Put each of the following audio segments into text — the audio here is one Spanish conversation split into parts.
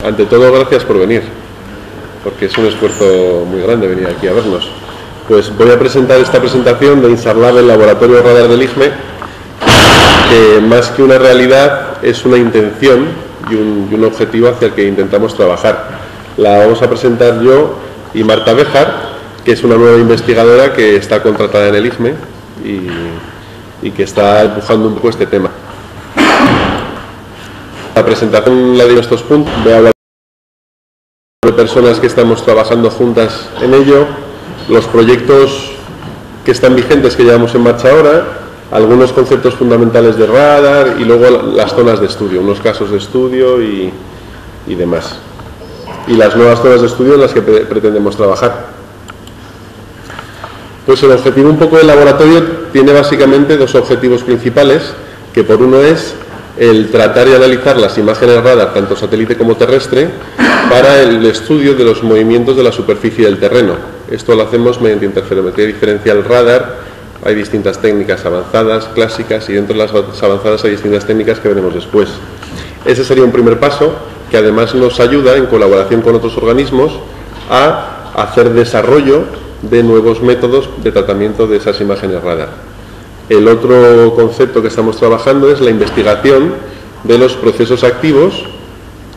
Ante todo, gracias por venir, porque es un esfuerzo muy grande venir aquí a vernos. Pues voy a presentar esta presentación de INSARLAB, el laboratorio radar del IGME, que más que una realidad es una intención y un objetivo hacia el que intentamos trabajar. La vamos a presentar yo y Marta Béjar, que es una nueva investigadora que está contratada en el IGME y que está empujando un poco este tema. La presentación la digo estos puntos, voy a hablar de personas que estamos trabajando juntas en ello, los proyectos que están vigentes que llevamos en marcha ahora, algunos conceptos fundamentales de radar y luego las zonas de estudio, unos casos de estudio y demás. Y las nuevas zonas de estudio en las que pretendemos trabajar. Pues el objetivo un poco del laboratorio tiene básicamente dos objetivos principales, que por uno es el tratar y analizar las imágenes radar, tanto satélite como terrestre, para el estudio de los movimientos de la superficie del terreno. Esto lo hacemos mediante interferometría diferencial radar. Hay distintas técnicas avanzadas, clásicas, y dentro de las avanzadas hay distintas técnicas que veremos después. Ese sería un primer paso, que además nos ayuda, en colaboración con otros organismos, a hacer desarrollo de nuevos métodos de tratamiento de esas imágenes radar. El otro concepto que estamos trabajando es la investigación de los procesos activos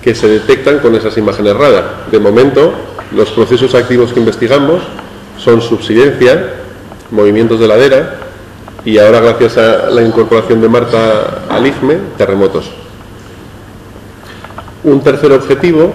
que se detectan con esas imágenes radar. De momento, los procesos activos que investigamos son subsidencia, movimientos de ladera y ahora, gracias a la incorporación de Marta al IGME, terremotos. Un tercer objetivo,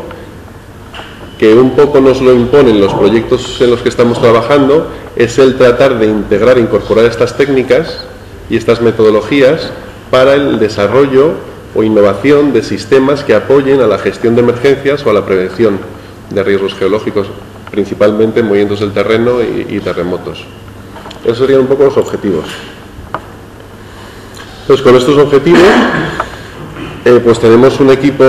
que un poco nos lo imponen los proyectos en los que estamos trabajando, es el tratar de integrar e incorporar estas técnicas y estas metodologías para el desarrollo o innovación de sistemas que apoyen a la gestión de emergencias o a la prevención de riesgos geológicos, principalmente movimientos del terreno y terremotos. Esos serían un poco los objetivos. Pues con estos objetivos, pues tenemos un equipo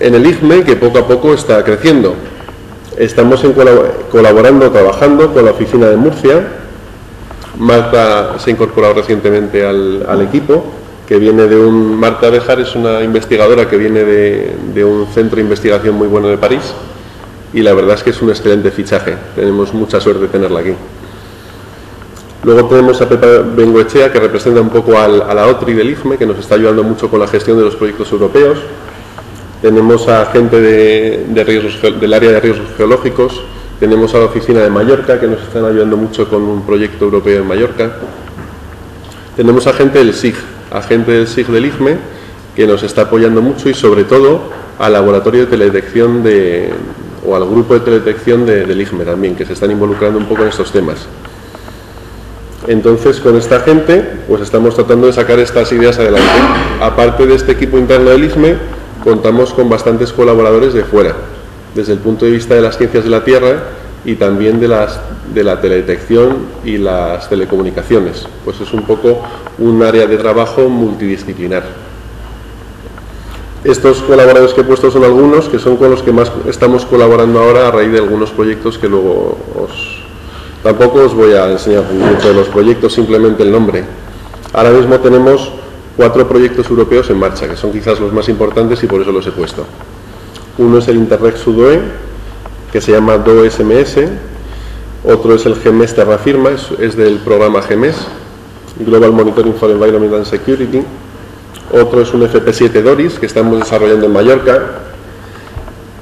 en el IGME que poco a poco está creciendo. Estamos colaborando, trabajando con la oficina de Murcia. Marta se ha incorporado recientemente al equipo, que viene de Marta Béjar es una investigadora que viene de un centro de investigación muy bueno de París, y la verdad es que es un excelente fichaje. Tenemos mucha suerte de tenerla aquí. Luego tenemos a Pepa Bengoechea, que representa un poco a la OTRI del IGME, que nos está ayudando mucho con la gestión de los proyectos europeos. Tenemos a gente del área de riesgos geológicos, tenemos a la oficina de Mallorca, que nos están ayudando mucho con un proyecto europeo en Mallorca. Tenemos a gente del SIG, del IGME, que nos está apoyando mucho, y sobre todo al laboratorio de teledetección o al grupo de teledetección del IGME también, que se están involucrando un poco en estos temas. Entonces, con esta gente, pues estamos tratando de sacar estas ideas adelante. Aparte de este equipo interno del IGME, contamos con bastantes colaboradores de fuera, desde el punto de vista de las ciencias de la Tierra y también de la teledetección y las telecomunicaciones. Pues es un poco un área de trabajo multidisciplinar. Estos colaboradores que he puesto son algunos, que son con los que más estamos colaborando ahora a raíz de algunos proyectos que luego tampoco os voy a enseñar mucho de los proyectos, simplemente el nombre. Ahora mismo tenemos 4 proyectos europeos en marcha, que son quizás los más importantes y por eso los he puesto. Uno es el Interreg SUDOE, que se llama DOE-SMS. Otro es el GEMES Terra Firma, es del programa GEMES, Global Monitoring for Environment and Security. Otro es un FP7 DORIS, que estamos desarrollando en Mallorca.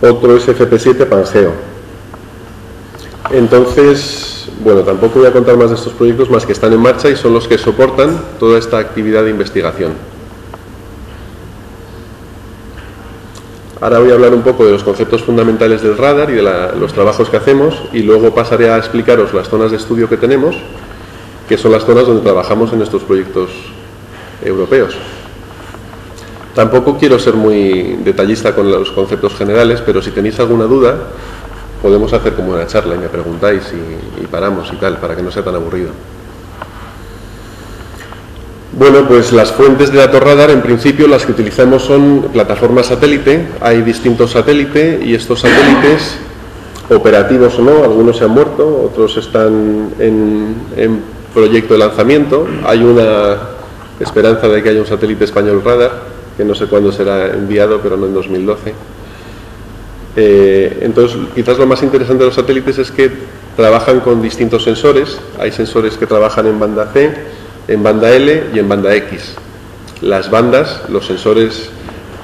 Otro es FP7 Pangeo. Entonces, bueno, tampoco voy a contar más de estos proyectos, más que están en marcha y son los que soportan toda esta actividad de investigación. Ahora voy a hablar un poco de los conceptos fundamentales del radar y de los trabajos que hacemos, y luego pasaré a explicaros las zonas de estudio que tenemos, que son las zonas donde trabajamos en estos proyectos europeos. Tampoco quiero ser muy detallista con los conceptos generales, pero si tenéis alguna duda, podemos hacer como una charla y me preguntáis y paramos y tal, para que no sea tan aburrido. Bueno, pues las fuentes de datos radar, en principio, las que utilizamos son plataformas satélite. Hay distintos satélites y estos satélites, operativos o no, algunos se han muerto, otros están en proyecto de lanzamiento. Hay una esperanza de que haya un satélite español radar, que no sé cuándo será enviado, pero no en 2012. Entonces, quizás lo más interesante de los satélites es que trabajan con distintos sensores. Hay sensores que trabajan en banda C, en banda L y en banda X. Las bandas, los sensores,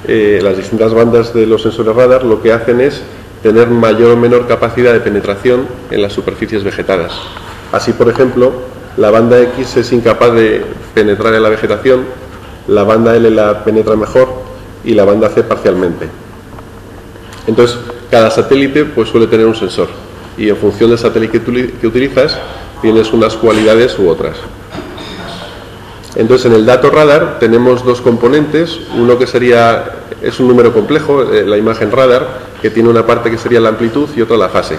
las distintas bandas de los sensores radar lo que hacen es tener mayor o menor capacidad de penetración en las superficies vegetadas. Así, por ejemplo, la banda X es incapaz de penetrar en la vegetación, la banda L la penetra mejor y la banda C parcialmente. Entonces, cada satélite pues suele tener un sensor y en función del satélite que utilizas tienes unas cualidades u otras. Entonces, en el dato radar tenemos dos componentes, uno que es un número complejo, la imagen radar, que tiene una parte que sería la amplitud y otra la fase.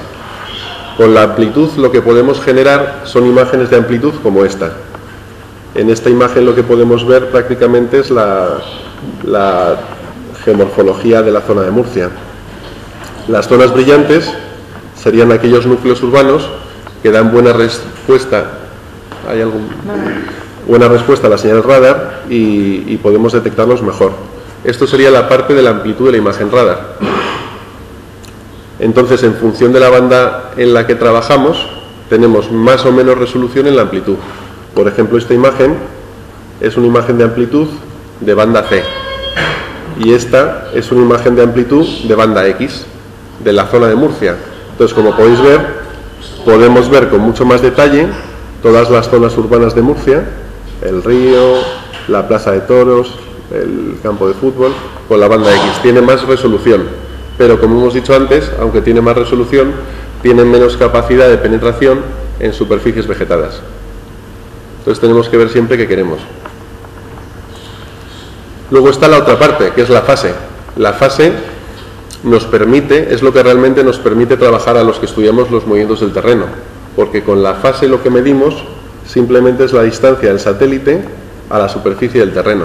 Con la amplitud lo que podemos generar son imágenes de amplitud como esta. En esta imagen lo que podemos ver prácticamente es la geomorfología de la zona de Murcia. Las zonas brillantes serían aquellos núcleos urbanos que dan buena respuesta. ¿Hay algún? Buena respuesta a la señal radar y podemos detectarlos mejor. Esto sería la parte de la amplitud de la imagen radar. Entonces, en función de la banda en la que trabajamos, tenemos más o menos resolución en la amplitud. Por ejemplo, esta imagen es una imagen de amplitud de banda C y esta es una imagen de amplitud de banda X, de la zona de Murcia. Entonces, como podéis ver, podemos ver con mucho más detalle todas las zonas urbanas de Murcia, el río, la plaza de toros, el campo de fútbol, con la banda X. Tiene más resolución, pero como hemos dicho antes, aunque tiene más resolución, tiene menos capacidad de penetración en superficies vegetadas. Entonces tenemos que ver siempre qué queremos. Luego está la otra parte, que es la fase. La fase nos permite, es lo que realmente nos permite trabajar a los que estudiamos los movimientos del terreno, porque con la fase lo que medimos simplemente es la distancia del satélite a la superficie del terreno.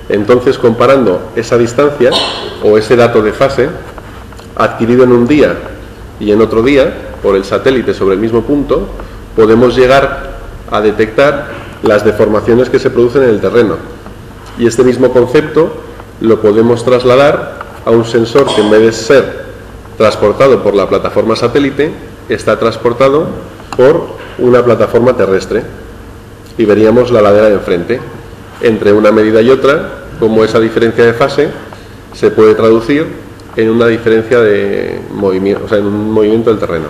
Entonces, comparando esa distancia o ese dato de fase adquirido en un día y en otro día por el satélite sobre el mismo punto, podemos llegar a detectar las deformaciones que se producen en el terreno. Y este mismo concepto lo podemos trasladar a un sensor que en vez de ser transportado por la plataforma satélite, está transportado por una plataforma terrestre. Y veríamos la ladera de enfrente. Entre una medida y otra, como esa diferencia de fase se puede traducir en una diferencia de movimiento, o sea, en un movimiento del terreno.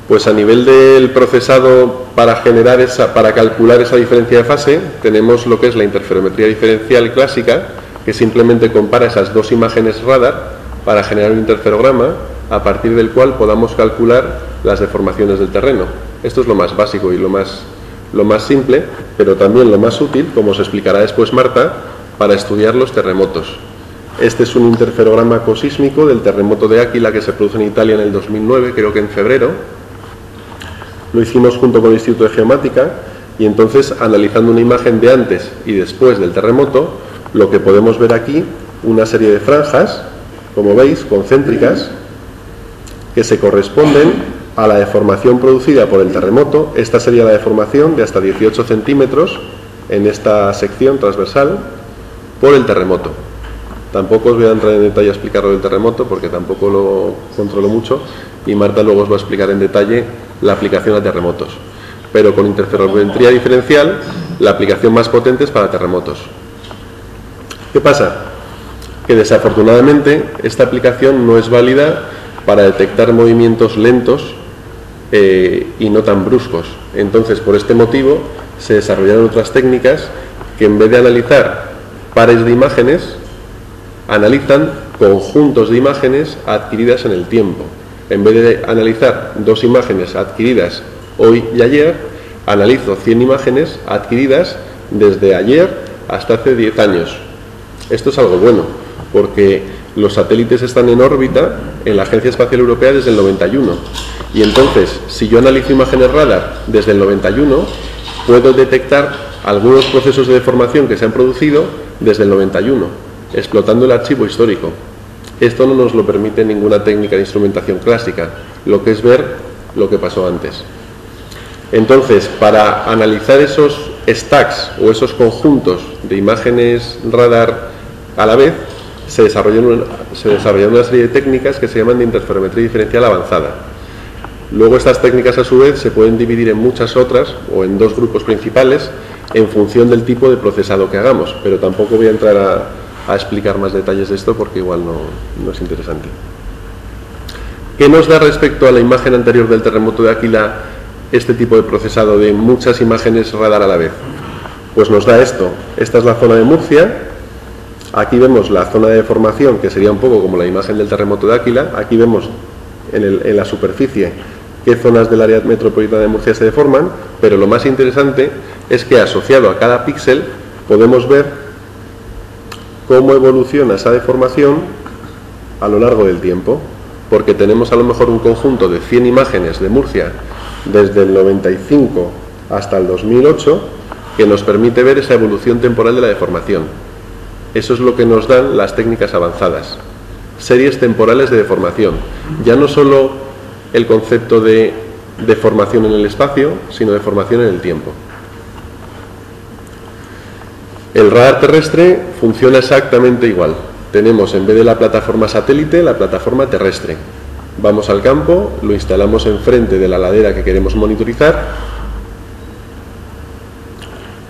Pues a nivel del procesado para calcular esa diferencia de fase, tenemos lo que es la interferometría diferencial clásica, que simplemente compara esas dos imágenes radar para generar un interferograma, a partir del cual podamos calcular las deformaciones del terreno. Esto es lo más básico y lo más simple, pero también lo más útil, como os explicará después Marta, para estudiar los terremotos. Este es un interferograma ecosísmico del terremoto de Aquila que se produjo en Italia en el 2009, creo que en febrero. Lo hicimos junto con el Instituto de Geomática y entonces, analizando una imagen de antes y después del terremoto, lo que podemos ver aquí, una serie de franjas, como veis, concéntricas, que se corresponden a la deformación producida por el terremoto. Esta sería la deformación de hasta 18 centímetros en esta sección transversal por el terremoto. Tampoco os voy a entrar en detalle a explicar lo del terremoto porque tampoco lo controlo mucho y Marta luego os va a explicar en detalle la aplicación a terremotos. Pero con interferometría diferencial, la aplicación más potente es para terremotos. ¿Qué pasa? Que desafortunadamente esta aplicación no es válida para detectar movimientos lentos y no tan bruscos. Entonces, por este motivo, se desarrollaron otras técnicas que en vez de analizar pares de imágenes, analizan conjuntos de imágenes adquiridas en el tiempo. En vez de analizar dos imágenes adquiridas hoy y ayer, analizo 100 imágenes adquiridas desde ayer hasta hace 10 años. Esto es algo bueno, porque los satélites están en órbita en la Agencia Espacial Europea desde el 91. Y entonces, si yo analizo imágenes radar desde el 91, puedo detectar algunos procesos de deformación que se han producido desde el 91, explotando el archivo histórico. Esto no nos lo permite ninguna técnica de instrumentación clásica, lo que es ver lo que pasó antes. Entonces, para analizar esos stacks o esos conjuntos de imágenes radar a la vez, se desarrollaron una serie de técnicas que se llaman de interferometría diferencial avanzada. Luego estas técnicas a su vez se pueden dividir en muchas otras o en dos grupos principales en función del tipo de procesado que hagamos, pero tampoco voy a entrar a explicar más detalles de esto porque igual no es interesante. ¿Qué nos da respecto a la imagen anterior del terremoto de Aquila este tipo de procesado de muchas imágenes radar a la vez? Pues nos da esto. Esta es la zona de Murcia. Aquí vemos la zona de deformación, que sería un poco como la imagen del terremoto de Aquila. Aquí vemos en la superficie qué zonas del área metropolitana de Murcia se deforman, pero lo más interesante es que asociado a cada píxel podemos ver cómo evoluciona esa deformación a lo largo del tiempo, porque tenemos a lo mejor un conjunto de 100 imágenes de Murcia desde el 95 hasta el 2008 que nos permite ver esa evolución temporal de la deformación. Eso es lo que nos dan las técnicas avanzadas, series temporales de deformación, ya no solo el concepto de deformación en el espacio, sino deformación en el tiempo. El radar terrestre funciona exactamente igual. Tenemos, en vez de la plataforma satélite, la plataforma terrestre. Vamos al campo, lo instalamos enfrente de la ladera que queremos monitorizar.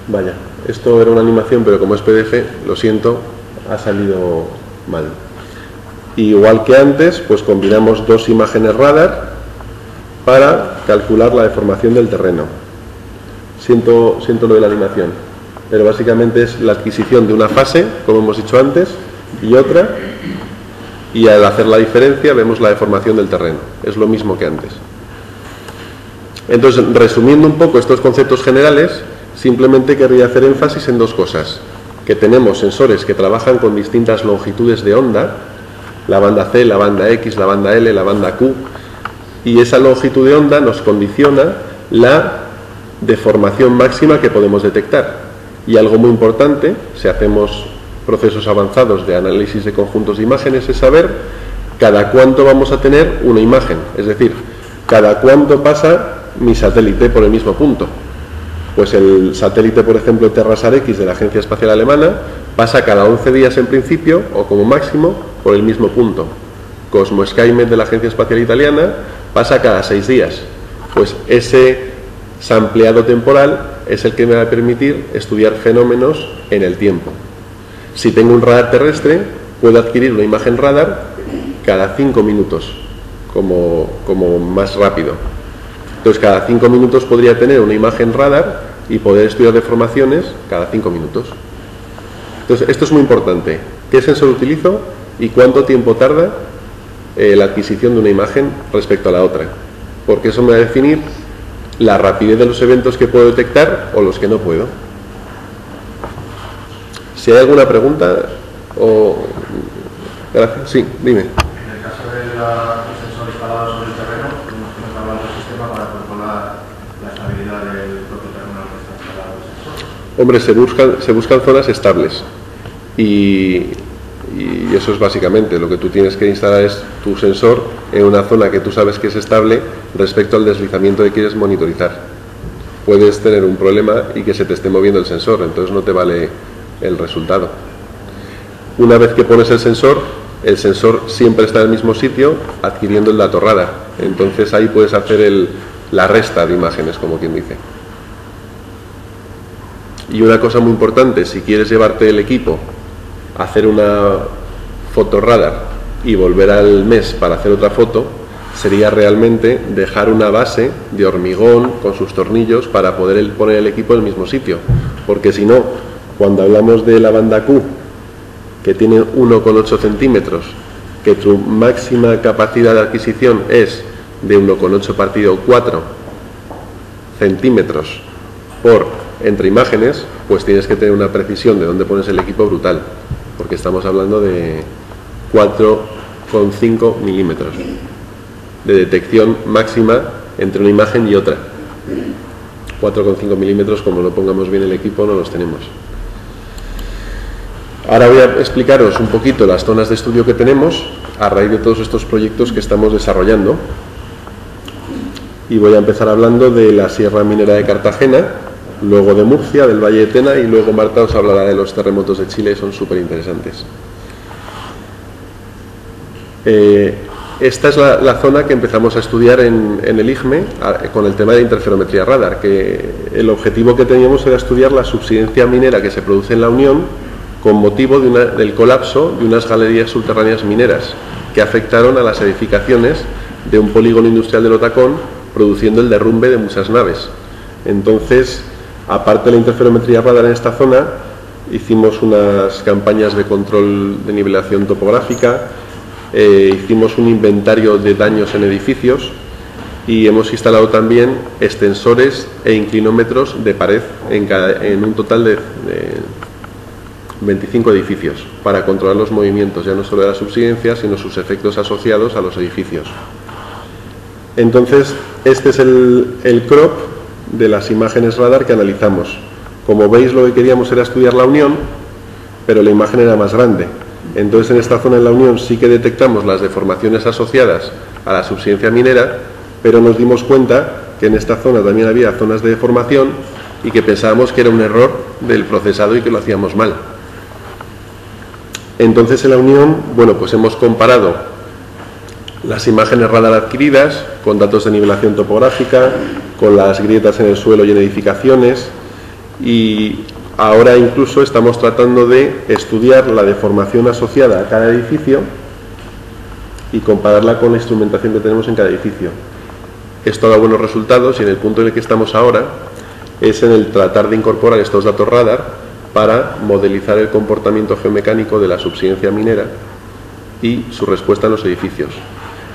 Vaya, esto era una animación, pero como es PDF, lo siento, ha salido mal. Igual que antes, pues combinamos dos imágenes radar para calcular la deformación del terreno. Siento lo de la animación, pero básicamente es la adquisición de una fase, como hemos dicho antes, y otra, y al hacer la diferencia vemos la deformación del terreno. Es lo mismo que antes. Entonces, resumiendo un poco estos conceptos generales, simplemente querría hacer énfasis en dos cosas. Que tenemos sensores que trabajan con distintas longitudes de onda, la banda C, la banda X, la banda L, la banda Q, y esa longitud de onda nos condiciona la deformación máxima que podemos detectar. Y algo muy importante, si hacemos procesos avanzados de análisis de conjuntos de imágenes, es saber cada cuánto vamos a tener una imagen, es decir, cada cuánto pasa mi satélite por el mismo punto. Pues el satélite, por ejemplo, Terrasar X de la Agencia Espacial Alemana pasa cada 11 días en principio, o como máximo, por el mismo punto. Cosmo Skymet de la Agencia Espacial Italiana pasa cada 6 días. Pues ese sampleado temporal es el que me va a permitir estudiar fenómenos en el tiempo. Si tengo un radar terrestre, puedo adquirir una imagen radar cada 5 minutos, como más rápido. Entonces, cada 5 minutos podría tener una imagen radar y poder estudiar deformaciones cada 5 minutos. Entonces, esto es muy importante. ¿Qué sensor utilizo y cuánto tiempo tarda la adquisición de una imagen respecto a la otra? Porque eso me va a definir la rapidez de los eventos que puedo detectar o los que no puedo. Si hay alguna pregunta o... Gracias. Sí, dime. En el caso del sensor instalado sobre el terreno, tenemos que hablar del sistema para controlar la estabilidad del propio terreno en el que está instalado el sensor. Hombre, se buscan zonas estables y eso es básicamente lo que tú tienes que instalar, es tu sensor en una zona que tú sabes que es estable respecto al deslizamiento que quieres monitorizar. Puedes tener un problema y que se te esté moviendo el sensor, entonces no te vale el resultado. Una vez que pones el sensor siempre está en el mismo sitio adquiriendo el dato radar, entonces ahí puedes hacer la resta de imágenes, como quien dice. Y una cosa muy importante, si quieres llevarte el equipo a hacer una foto radar y volver al mes para hacer otra foto, sería realmente dejar una base de hormigón con sus tornillos para poder poner el equipo en el mismo sitio, porque si no, cuando hablamos de la banda Q, que tiene 1,8 centímetros, que tu máxima capacidad de adquisición es de 1,8 partido 4 centímetros por entre imágenes, pues tienes que tener una precisión de dónde pones el equipo brutal, porque estamos hablando de 4,5 milímetros de detección máxima entre una imagen y otra. 4,5 milímetros, como no pongamos bien el equipo, no los tenemos. Ahora voy a explicaros un poquito las zonas de estudio que tenemos a raíz de todos estos proyectos que estamos desarrollando. Y voy a empezar hablando de la Sierra Minera de Cartagena, luego de Murcia, del Valle de Tena, y luego Marta os hablará de los terremotos de Chile, son súper interesantes. Esta es la zona que empezamos a estudiar en el IGME con el tema de interferometría radar, que el objetivo que teníamos era estudiar la subsidencia minera que se produce en la Unión con motivo del colapso de unas galerías subterráneas mineras que afectaron a las edificaciones de un polígono industrial del Otacón, produciendo el derrumbe de muchas naves. Entonces, aparte de la interferometría radar en esta zona, hicimos unas campañas de control de nivelación topográfica, hicimos un inventario de daños en edificios y hemos instalado también extensores e inclinómetros de pared en un total de 25 edificios para controlar los movimientos, ya no solo de la subsidencia, sino sus efectos asociados a los edificios. Entonces, este es el crop de las imágenes radar que analizamos. Como veis, lo que queríamos era estudiar la Unión, pero la imagen era más grande. Entonces, en esta zona de la Unión sí que detectamos las deformaciones asociadas a la subsidencia minera, pero nos dimos cuenta que en esta zona también había zonas de deformación y que pensábamos que era un error del procesado y que lo hacíamos mal. Entonces, en la Unión, bueno, pues hemos comparado las imágenes radar adquiridas con datos de nivelación topográfica, con las grietas en el suelo y en edificaciones, y ahora incluso estamos tratando de estudiar la deformación asociada a cada edificio y compararla con la instrumentación que tenemos en cada edificio. Esto da buenos resultados y en el punto en el que estamos ahora es en el tratar de incorporar estos datos radar para modelizar el comportamiento geomecánico de la subsidencia minera y su respuesta en los edificios.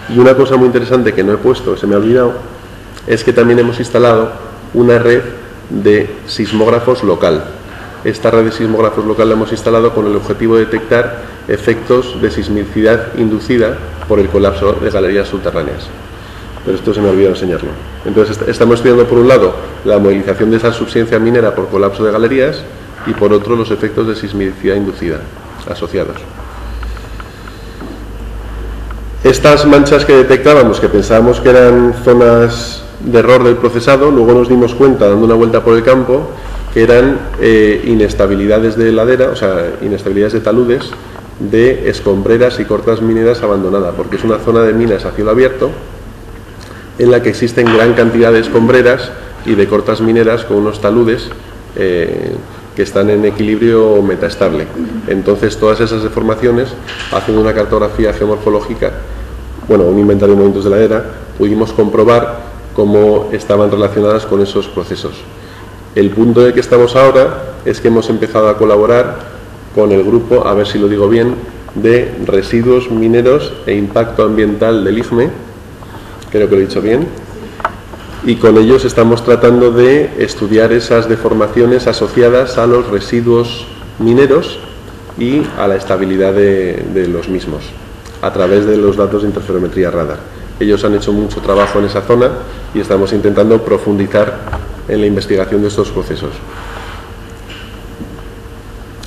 Y una cosa muy interesante que no he puesto, se me ha olvidado, es que también hemos instalado una red de sismógrafos local. Esta red de sismógrafos local la hemos instalado con el objetivo de detectar efectos de sismicidad inducida por el colapso de galerías subterráneas. Pero esto se me ha olvidado enseñarlo. Entonces, estamos estudiando por un lado la modelización de esa subsidencia minera por colapso de galerías y por otro los efectos de sismicidad inducida asociados. Estas manchas que detectábamos, que pensábamos que eran zonas de error del procesado, luego nos dimos cuenta, dando una vuelta por el campo, que eran inestabilidades de ladera, o sea, inestabilidades de taludes de escombreras y cortas mineras abandonadas, porque es una zona de minas a cielo abierto en la que existen gran cantidad de escombreras y de cortas mineras con unos taludes que están en equilibrio metaestable. Entonces, todas esas deformaciones, haciendo una cartografía geomorfológica, bueno, un inventario de movimientos de ladera, pudimos comprobar cómo estaban relacionadas con esos procesos. El punto en el que estamos ahora es que hemos empezado a colaborar con el grupo, a ver si lo digo bien, de residuos mineros e impacto ambiental del IGME, creo que lo he dicho bien, y con ellos estamos tratando de estudiar esas deformaciones asociadas a los residuos mineros y a la estabilidad de los mismos, a través de los datos de interferometría radar. Ellos han hecho mucho trabajo en esa zona y estamos intentando profundizar en la investigación de estos procesos.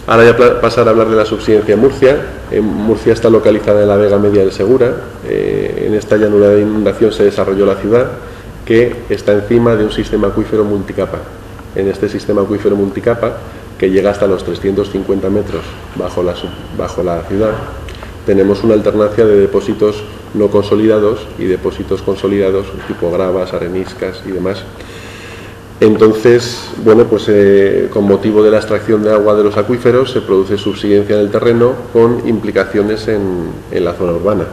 Ahora ya pasar a hablar de la subsidencia en Murcia. Murcia está localizada en la Vega Media del Segura. En esta llanura de inundación se desarrolló la ciudad, que está encima de un sistema acuífero multicapa. En este sistema acuífero multicapa, que llega hasta los 350 metros bajo la ciudad, tenemos una alternancia de depósitos no consolidados y depósitos consolidados tipo gravas, areniscas y demás. Entonces, bueno, pues con motivo de la extracción de agua de los acuíferos se produce subsidencia en el terreno con implicaciones en la zona urbana.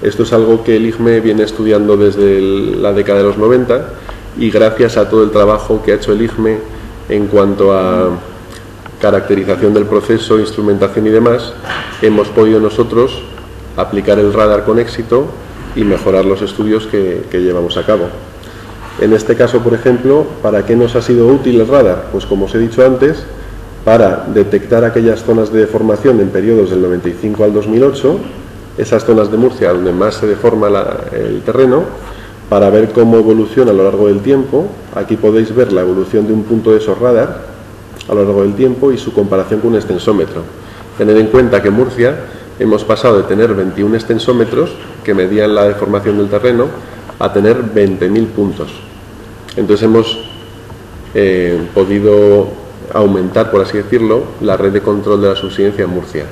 Esto es algo que el IGME viene estudiando desde la década de los 90 y gracias a todo el trabajo que ha hecho el IGME en cuanto a caracterización del proceso, instrumentación y demás, hemos podido nosotros aplicar el radar con éxito y mejorar los estudios que llevamos a cabo. En este caso, por ejemplo, ¿para qué nos ha sido útil el radar? Pues como os he dicho antes, para detectar aquellas zonas de deformación en periodos del 95 al 2008, esas zonas de Murcia donde más se deforma el terreno, para ver cómo evoluciona a lo largo del tiempo. Aquí podéis ver la evolución de un punto de esos radar a lo largo del tiempo y su comparación con un extensómetro. Tened en cuenta que en Murcia hemos pasado de tener 21 extensómetros que medían la deformación del terreno a tener 20.000 puntos. Entonces hemos podido aumentar, por así decirlo, la red de control de la subsidencia en Murcia.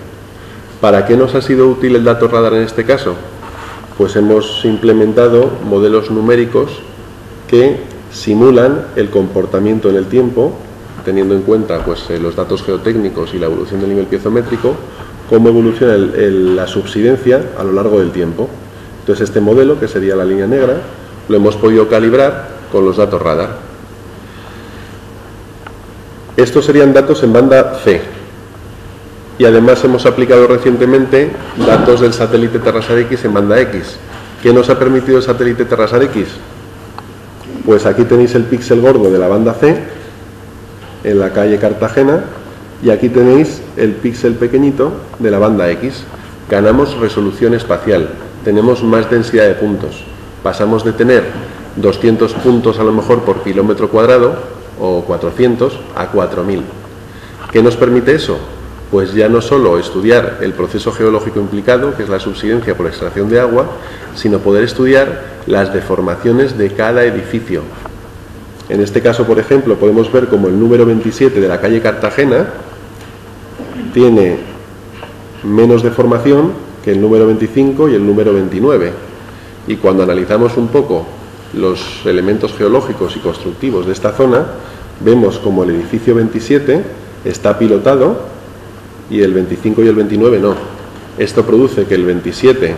¿Para qué nos ha sido útil el dato radar en este caso? Pues hemos implementado modelos numéricos que simulan el comportamiento en el tiempo, teniendo en cuenta pues, los datos geotécnicos y la evolución del nivel piezométrico, cómo evoluciona la subsidencia a lo largo del tiempo. Entonces este modelo, que sería la línea negra, lo hemos podido calibrar con los datos radar. Estos serían datos en banda C. Y además hemos aplicado recientemente datos del satélite Terrasar X en banda X. ¿Qué nos ha permitido el satélite Terrasar X? Pues aquí tenéis el píxel gordo de la banda C, en la calle Cartagena, y aquí tenéis el píxel pequeñito de la banda X. Ganamos resolución espacial, tenemos más densidad de puntos. Pasamos de tener 200 puntos a lo mejor por kilómetro cuadrado, o 400, a 4000. ¿Qué nos permite eso? Pues ya no solo estudiar el proceso geológico implicado, que es la subsidencia por extracción de agua, sino poder estudiar las deformaciones de cada edificio. En este caso, por ejemplo, podemos ver como el número 27 de la calle Cartagena tiene menos deformación que el número 25 y el número 29. Y cuando analizamos un poco los elementos geológicos y constructivos de esta zona, vemos como el edificio 27 está pilotado y el 25 y el 29 no. Esto produce que el 27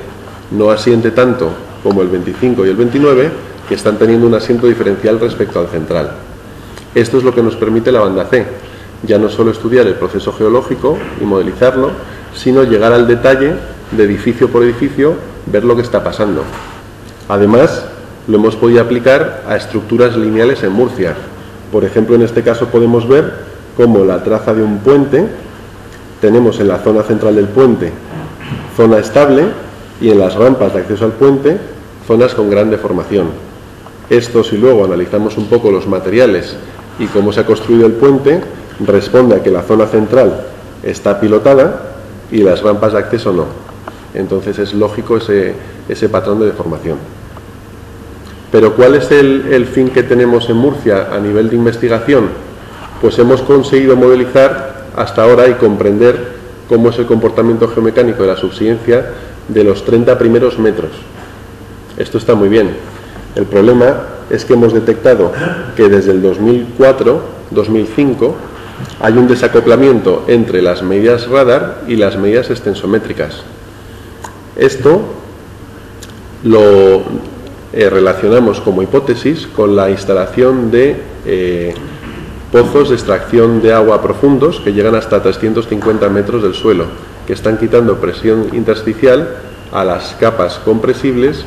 no asiente tanto como el 25 y el 29, que están teniendo un asiento diferencial respecto al central. Esto es lo que nos permite la banda C, ya no solo estudiar el proceso geológico y modelizarlo, sino llegar al detalle de edificio por edificio, ver lo que está pasando. Además, lo hemos podido aplicar a estructuras lineales en Murcia. Por ejemplo, en este caso podemos ver cómo la traza de un puente, tenemos en la zona central del puente zona estable y en las rampas de acceso al puente zonas con gran deformación. Esto, si luego analizamos un poco los materiales y cómo se ha construido el puente, responde a que la zona central está pilotada y las rampas de acceso no. Entonces es lógico ese patrón de deformación. Pero ¿cuál es el fin que tenemos en Murcia a nivel de investigación? Pues hemos conseguido modelizar hasta ahora y comprender cómo es el comportamiento geomecánico de la subsidencia de los 30 primeros metros. Esto está muy bien. El problema es que hemos detectado que desde el 2004-2005 hay un desacoplamiento entre las medidas radar y las medidas extensométricas. Esto lo relacionamos como hipótesis con la instalación de pozos de extracción de agua profundos que llegan hasta 350 metros del suelo, que están quitando presión intersticial a las capas compresibles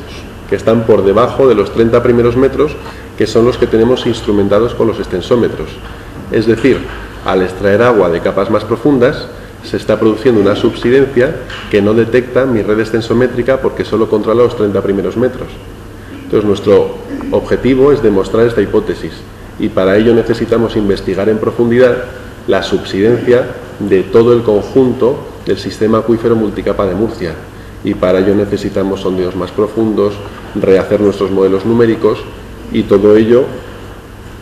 que están por debajo de los 30 primeros metros, que son los que tenemos instrumentados con los extensómetros. Es decir, al extraer agua de capas más profundas, se está produciendo una subsidencia que no detecta mi red extensométrica porque solo controla los 30 primeros metros. Entonces, nuestro objetivo es demostrar esta hipótesis y para ello necesitamos investigar en profundidad la subsidencia de todo el conjunto del sistema acuífero multicapa de Murcia, y para ello necesitamos sondeos más profundos, rehacer nuestros modelos numéricos y todo ello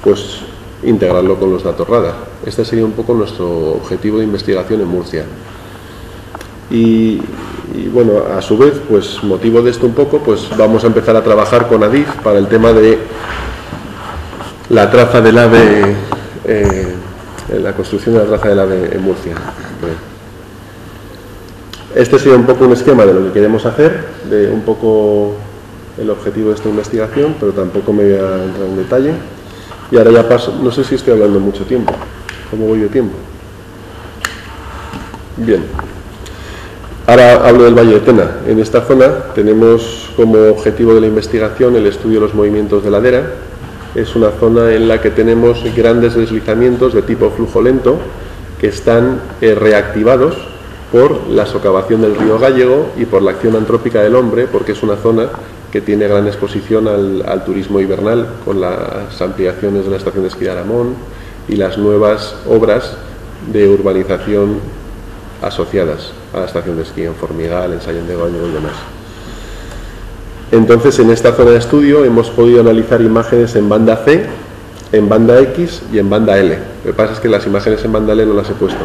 pues integrarlo con los datos radar. Este sería un poco nuestro objetivo de investigación en Murcia. Y bueno, a su vez, pues motivo de esto un poco, pues vamos a empezar a trabajar con ADIF para el tema de la traza del AVE, la construcción de la traza del AVE en Murcia. Este sería un poco un esquema de lo que queremos hacer, de un poco el objetivo de esta investigación, pero tampoco me voy a entrar en detalle. Y ahora ya paso, no sé si estoy hablando mucho tiempo. ¿Cómo voy de tiempo? Bien. Ahora hablo del Valle de Tena. En esta zona tenemos como objetivo de la investigación el estudio de los movimientos de ladera. Es una zona en la que tenemos grandes deslizamientos de tipo flujo lento que están reactivados por la socavación del río Gállego y por la acción antrópica del hombre, porque es una zona que tiene gran exposición al turismo hibernal, con las ampliaciones de la estación de esquí de Aramón y las nuevas obras de urbanización asociadas a la estación de esquí en Formigal, en Sallent de Gállego y demás. Entonces, en esta zona de estudio hemos podido analizar imágenes en banda C, en banda X y en banda L. Lo que pasa es que las imágenes en banda L no las he puesto,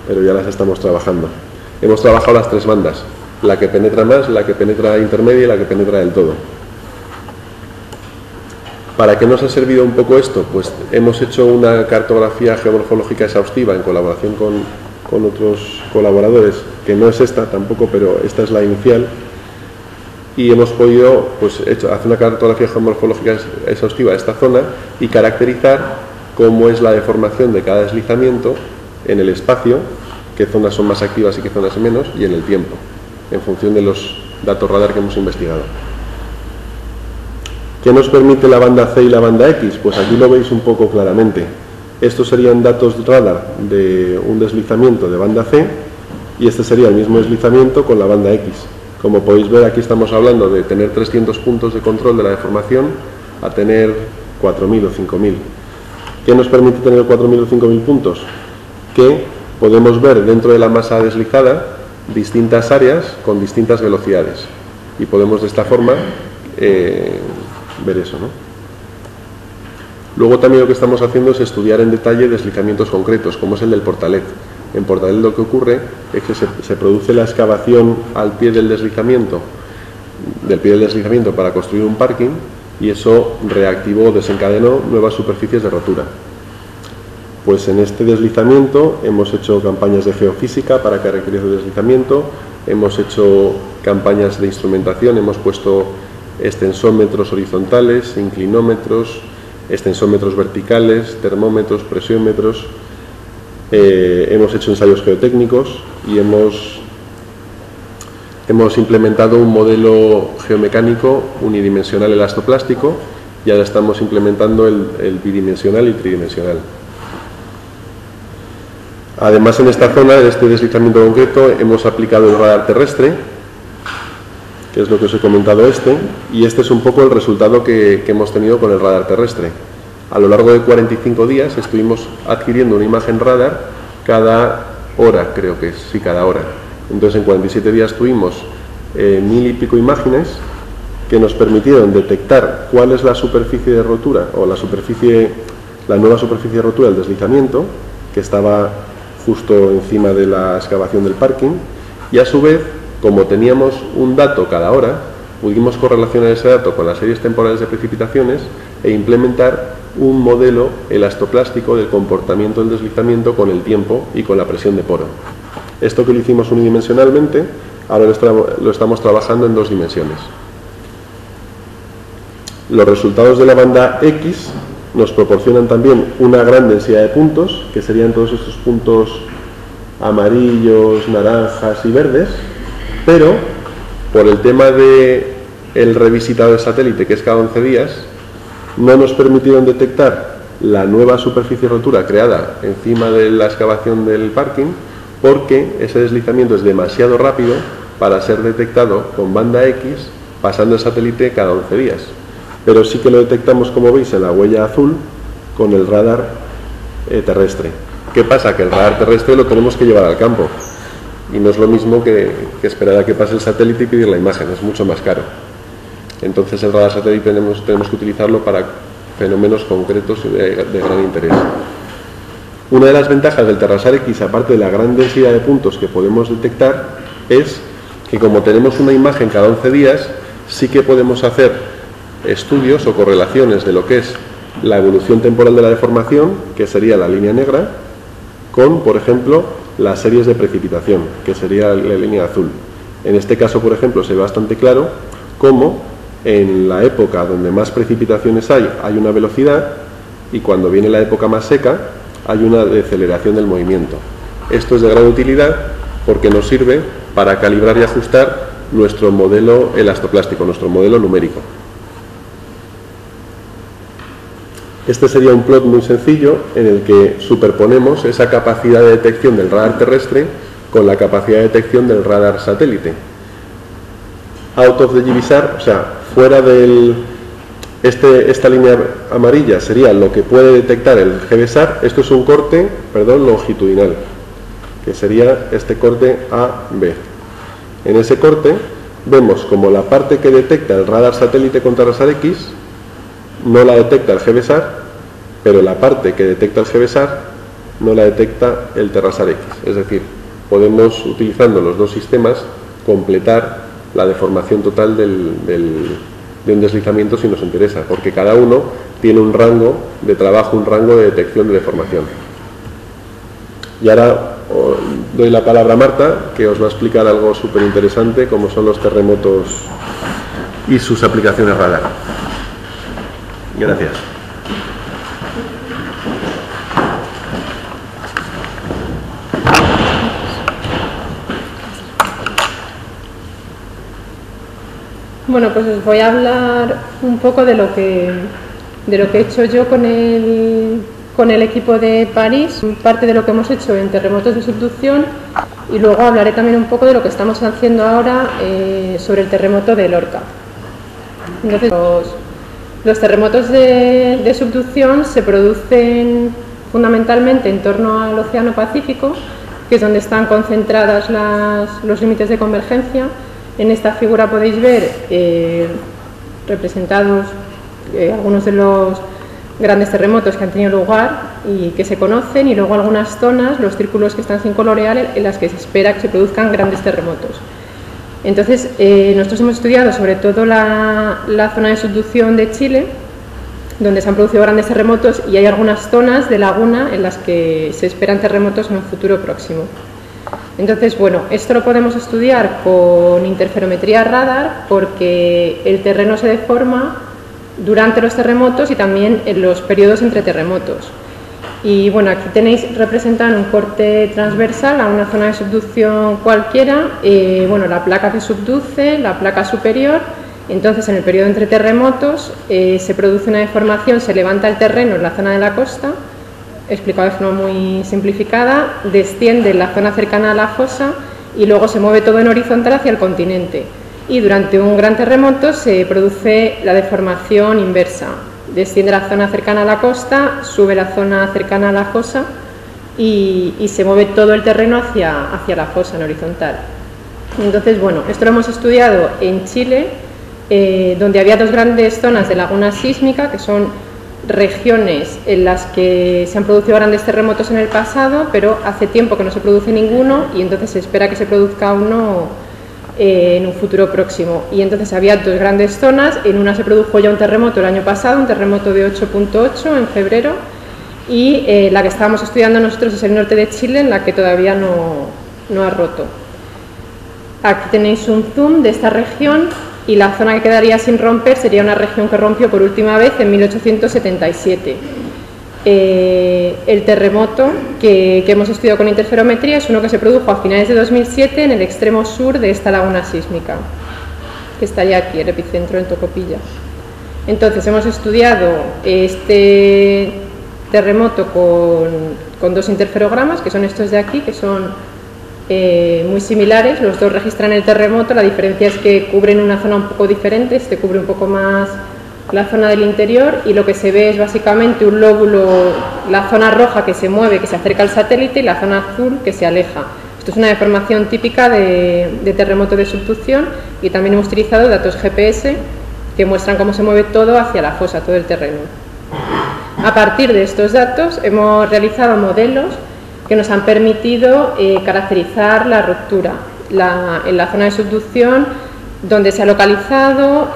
pero ya las estamos trabajando. hemos trabajado las 3 bandas, la que penetra más, la que penetra intermedia y la que penetra del todo. ¿Para qué nos ha servido un poco esto? Pues hemos hecho una cartografía geomorfológica exhaustiva en colaboración con otros colaboradores, que no es esta tampoco, pero esta es la inicial, y hemos podido hacer una cartografía geomorfológica exhaustiva de esta zona y caracterizar cómo es la deformación de cada deslizamiento en el espacio, qué zonas son más activas y qué zonas menos, y en el tiempo, en función de los datos radar que hemos investigado. ¿Qué nos permite la banda C y la banda X? Pues aquí lo veis un poco claramente. Estos serían datos radar de un deslizamiento de banda C y este sería el mismo deslizamiento con la banda X. Como podéis ver, aquí estamos hablando de tener 300 puntos de control de la deformación a tener 4.000 o 5.000. ¿Qué nos permite tener 4.000 o 5.000 puntos? Que podemos ver dentro de la masa deslizada distintas áreas con distintas velocidades y podemos de esta forma ver eso, ¿no? Luego también lo que estamos haciendo es estudiar en detalle deslizamientos concretos, como es el del Portalet. En Portalet lo que ocurre es que se produce la excavación al pie del deslizamiento para construir un parking, y eso reactivó o desencadenó nuevas superficies de rotura. Pues en este deslizamiento hemos hecho campañas de geofísica para caracterizar el deslizamiento, hemos hecho campañas de instrumentación, hemos puesto extensómetros horizontales, inclinómetros, extensómetros verticales, termómetros, presiómetros, hemos hecho ensayos geotécnicos y hemos implementado un modelo geomecánico unidimensional elastoplástico y ahora estamos implementando el bidimensional y tridimensional. Además, en esta zona, en este deslizamiento concreto, hemos aplicado el radar terrestre, que es lo que os he comentado y este es un poco el resultado que hemos tenido con el radar terrestre. A lo largo de 45 días estuvimos adquiriendo una imagen radar cada hora, creo que es, sí, cada hora. Entonces en 47 días tuvimos 1000 y pico imágenes que nos permitieron detectar cuál es la superficie de rotura o la nueva superficie de rotura del deslizamiento, que estaba justo encima de la excavación del parking, y a su vez, como teníamos un dato cada hora, pudimos correlacionar ese dato con las series temporales de precipitaciones e implementar un modelo elastoplástico del comportamiento del deslizamiento con el tiempo y con la presión de poro. Esto que lo hicimos unidimensionalmente, ahora lo estamos trabajando en 2 dimensiones. Los resultados de la banda X nos proporcionan también una gran densidad de puntos, que serían todos estos puntos amarillos, naranjas y verdes, pero por el tema del revisitado del satélite, que es cada 11 días, no nos permitieron detectar la nueva superficie de rotura creada encima de la excavación del parking, porque ese deslizamiento es demasiado rápido para ser detectado con banda X pasando el satélite cada 11 días. Pero sí que lo detectamos, como veis, en la huella azul con el radar terrestre. ¿Qué pasa? Que el radar terrestre lo tenemos que llevar al campo y no es lo mismo que esperar a que pase el satélite y pedir la imagen, es mucho más caro. Entonces el radar satélite tenemos que utilizarlo para fenómenos concretos de gran interés. Una de las ventajas del Terrasar X, aparte de la gran densidad de puntos que podemos detectar, es que como tenemos una imagen cada 11 días, sí que podemos hacer estudios o correlaciones de lo que es la evolución temporal de la deformación, que sería la línea negra, con, por ejemplo, las series de precipitación, que sería la línea azul. En este caso, por ejemplo, se ve bastante claro cómo en la época donde más precipitaciones hay una velocidad, y cuando viene la época más seca hay una deceleración del movimiento. Esto es de gran utilidad porque nos sirve para calibrar y ajustar nuestro modelo elastoplástico, nuestro modelo numérico. Este sería un plot muy sencillo en el que superponemos esa capacidad de detección del radar terrestre con la capacidad de detección del radar satélite. Out of the GBSAR, o sea, fuera del... esta línea amarilla sería lo que puede detectar el GBSAR. Esto es un corte, longitudinal, que sería este corte AB. En ese corte vemos como la parte que detecta el radar satélite con Terrasar X no la detecta el GBSAR, pero la parte que detecta el GBSAR no la detecta el Terrasar X. Es decir, podemos, utilizando los dos sistemas, completar la deformación total de un deslizamiento si nos interesa, porque cada uno tiene un rango de trabajo, un rango de detección de deformación. Y ahora doy la palabra a Marta, que os va a explicar algo súper interesante, como son los terremotos y sus aplicaciones radar. Gracias. Bueno, pues os voy a hablar un poco de lo que he hecho yo con el equipo de París, parte de lo que hemos hecho en terremotos de subducción, y luego hablaré también un poco de lo que estamos haciendo ahora sobre el terremoto de Lorca. Entonces, los terremotos de subducción se producen fundamentalmente en torno al Océano Pacífico, que es donde están concentradas los límites de convergencia. En esta figura podéis ver representados algunos de los grandes terremotos que han tenido lugar y que se conocen, y luego algunas zonas, los círculos que están sin colorear, en las que se espera que se produzcan grandes terremotos. Entonces, nosotros hemos estudiado sobre todo la zona de subducción de Chile, donde se han producido grandes terremotos, y hay algunas zonas de laguna en las que se esperan terremotos en un futuro próximo. Entonces, bueno, esto lo podemos estudiar con interferometría radar, porque el terreno se deforma durante los terremotos y también en los periodos entre terremotos. Y bueno, aquí tenéis representado un corte transversal a una zona de subducción cualquiera, bueno, la placa que subduce, la placa superior. Entonces, en el periodo entre terremotos se produce una deformación, se levanta el terreno en la zona de la costa, explicado de forma muy simplificada, desciende en la zona cercana a la fosa y luego se mueve todo en horizontal hacia el continente. Y durante un gran terremoto se produce la deformación inversa. Desciende la zona cercana a la costa, sube la zona cercana a la fosa y se mueve todo el terreno hacia la fosa en horizontal. Entonces, bueno, esto lo hemos estudiado en Chile, donde había dos grandes zonas de laguna sísmica, que son regiones en las que se han producido grandes terremotos en el pasado, pero hace tiempo que no se produce ninguno, y entonces se espera que se produzca uno en un futuro próximo. Y entonces había dos grandes zonas. En una se produjo ya un terremoto el año pasado, un terremoto de 8.8 en febrero, y la que estábamos estudiando nosotros es el norte de Chile, en la que todavía no ha roto. Aquí tenéis un zoom de esta región, y la zona que quedaría sin romper sería una región que rompió por última vez en 1877. El terremoto que hemos estudiado con interferometría es uno que se produjo a finales de 2007 en el extremo sur de esta laguna sísmica, que estaría aquí, el epicentro en Tocopilla. Entonces, hemos estudiado este terremoto con dos interferogramas, que son estos de aquí, que son muy similares. Los dos registran el terremoto, la diferencia es que cubren una zona un poco diferente. Este cubre un poco más la zona del interior, y lo que se ve es básicamente un lóbulo, la zona roja que se mueve, que se acerca al satélite, y la zona azul que se aleja. Esto es una deformación típica de terremoto de subducción, y también hemos utilizado datos GPS que muestran cómo se mueve todo hacia la fosa, todo el terreno. A partir de estos datos hemos realizado modelos que nos han permitido caracterizar la ruptura en la zona de subducción, donde se ha localizado.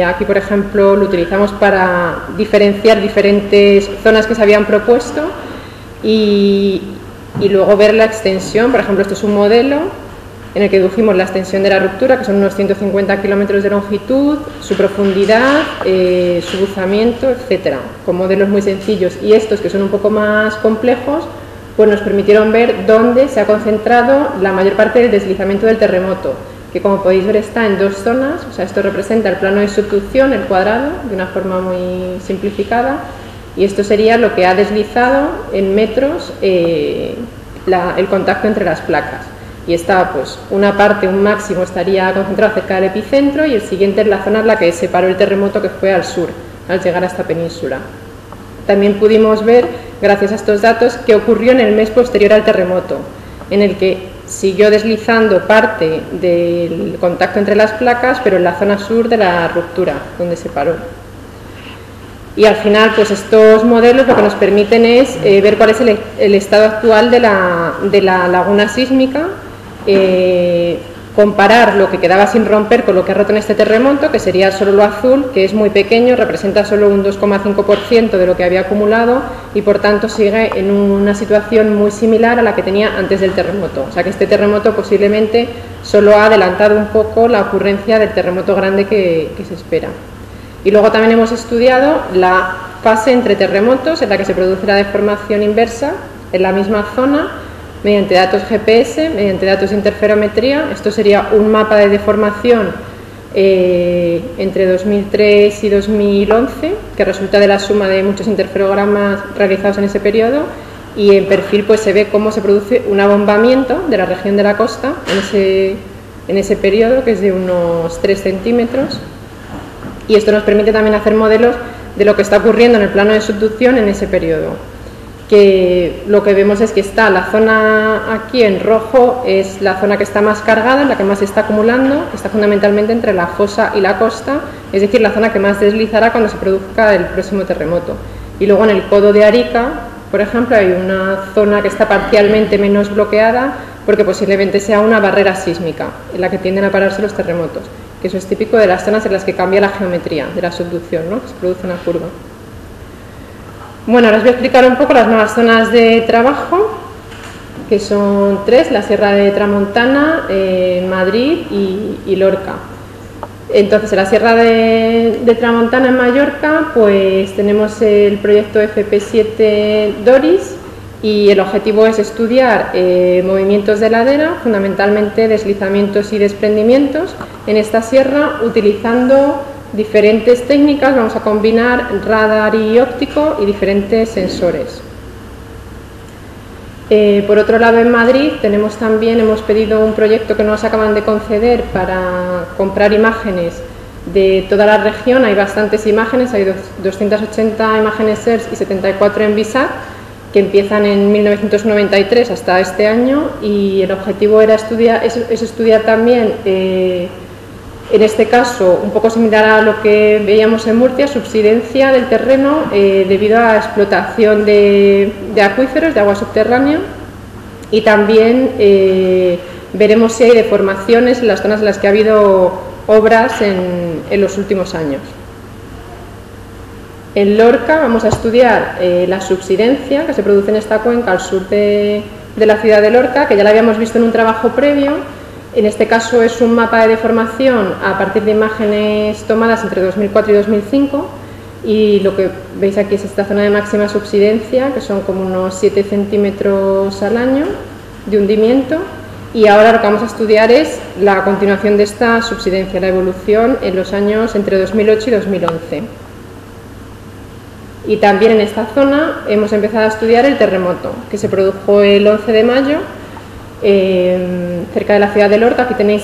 Aquí, por ejemplo, lo utilizamos para diferenciar diferentes zonas que se habían propuesto y luego ver la extensión. Por ejemplo, esto es un modelo en el que dedujimos la extensión de la ruptura, que son unos 150 kilómetros de longitud, su profundidad, su buzamiento, etcétera, con modelos muy sencillos. Y estos, que son un poco más complejos, pues nos permitieron ver dónde se ha concentrado la mayor parte del deslizamiento del terremoto, que, como podéis ver, está en dos zonas. O sea, esto representa el plano de subducción, el cuadrado, de una forma muy simplificada, y esto sería lo que ha deslizado en metros el contacto entre las placas. Y está, pues, una parte, un máximo, estaría concentrado cerca del epicentro, y el siguiente es la zona en la que separó el terremoto, que fue al sur, al llegar a esta península. También pudimos ver, gracias a estos datos, qué ocurrió en el mes posterior al terremoto, en el que siguió deslizando parte del contacto entre las placas, pero en la zona sur de la ruptura, donde se paró. Y al final, pues, estos modelos lo que nos permiten es ver cuál es el estado actual de la laguna sísmica, comparar lo que quedaba sin romper con lo que ha roto en este terremoto, que sería solo lo azul, que es muy pequeño, representa solo un 2,5% de lo que había acumulado y por tanto sigue en una situación muy similar a la que tenía antes del terremoto. O sea que este terremoto posiblemente solo ha adelantado un poco la ocurrencia del terremoto grande que se espera. Y luego también hemos estudiado la fase entre terremotos en la que se produce la deformación inversa en la misma zona, mediante datos GPS, mediante datos de interferometría. Esto sería un mapa de deformación entre 2003 y 2011, que resulta de la suma de muchos interferogramas realizados en ese periodo, y en perfil pues se ve cómo se produce un abombamiento de la región de la costa en ese periodo, que es de unos 3 centímetros, y esto nos permite también hacer modelos de lo que está ocurriendo en el plano de subducción en ese periodo. Que lo que vemos es que está la zona aquí en rojo, es la zona que está más cargada, la que más se está acumulando, que está fundamentalmente entre la fosa y la costa, es decir, la zona que más deslizará cuando se produzca el próximo terremoto. Y luego en el codo de Arica, por ejemplo, hay una zona que está parcialmente menos bloqueada porque posiblemente sea una barrera sísmica en la que tienden a pararse los terremotos, que eso es típico de las zonas en las que cambia la geometría de la subducción, ¿no? Que se produce una curva. Bueno, ahora os voy a explicar un poco las nuevas zonas de trabajo, que son 3, la Sierra de Tramontana, Madrid y Lorca. Entonces, en la Sierra de Tramontana, en Mallorca, pues tenemos el proyecto FP7 Doris y el objetivo es estudiar movimientos de ladera, fundamentalmente deslizamientos y desprendimientos en esta sierra utilizando diferentes técnicas. Vamos a combinar radar y óptico y diferentes sensores. Por otro lado, en Madrid hemos pedido un proyecto que nos acaban de conceder para comprar imágenes de toda la región. Hay bastantes imágenes, hay 280 imágenes ERS y 74 en VISAT, que empiezan en 1993 hasta este año, y el objetivo era estudiar también, en este caso, un poco similar a lo que veíamos en Murcia, subsidencia del terreno debido a explotación de acuíferos, de agua subterránea, y también veremos si hay deformaciones en las zonas en las que ha habido obras en los últimos años. En Lorca vamos a estudiar la subsidencia que se produce en esta cuenca al sur de la ciudad de Lorca, que ya la habíamos visto en un trabajo previo. En este caso es un mapa de deformación a partir de imágenes tomadas entre 2004 y 2005, y lo que veis aquí es esta zona de máxima subsidencia, que son como unos 7 centímetros al año de hundimiento, y ahora lo que vamos a estudiar es la continuación de esta subsidencia, la evolución en los años entre 2008 y 2011. Y también en esta zona hemos empezado a estudiar el terremoto, que se produjo el 11 de mayo, cerca de la ciudad de Lorca. Aquí tenéis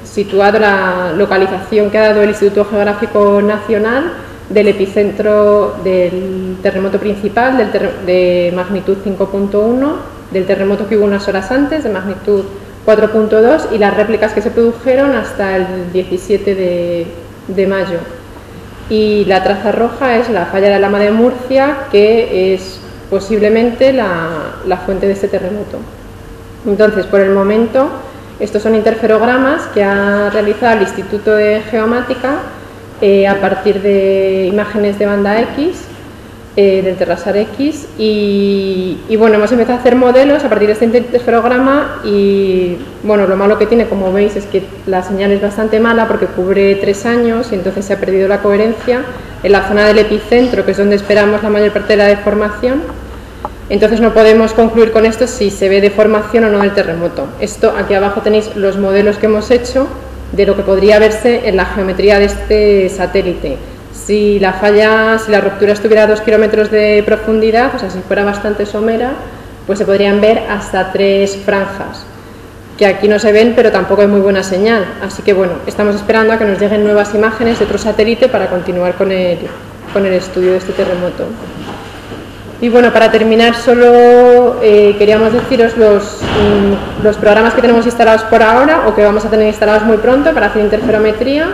situado la localización que ha dado el Instituto Geográfico Nacional del epicentro del terremoto principal, de magnitud 5.1, del terremoto que hubo unas horas antes, de magnitud 4.2, y las réplicas que se produjeron hasta el 17 de mayo. Y la traza roja es la falla de Lama de Murcia, que es posiblemente la fuente de este terremoto. Entonces, por el momento, estos son interferogramas que ha realizado el Instituto de Geomática a partir de imágenes de banda X, del Terrasar X, y bueno, hemos empezado a hacer modelos a partir de este interferograma, y bueno, lo malo que tiene, como veis, es que la señal es bastante mala porque cubre 3 años y entonces se ha perdido la coherencia en la zona del epicentro, que es donde esperamos la mayor parte de la deformación. Entonces no podemos concluir con esto si se ve deformación o no del terremoto. Esto, aquí abajo tenéis los modelos que hemos hecho de lo que podría verse en la geometría de este satélite. Si la ruptura estuviera a 2 kilómetros de profundidad, o sea, si fuera bastante somera, pues se podrían ver hasta 3 franjas, que aquí no se ven, pero tampoco hay muy buena señal. Así que bueno, estamos esperando a que nos lleguen nuevas imágenes de otro satélite para continuar con el estudio de este terremoto. Y bueno, para terminar, solo queríamos deciros los programas que tenemos instalados por ahora o que vamos a tener instalados muy pronto para hacer interferometría.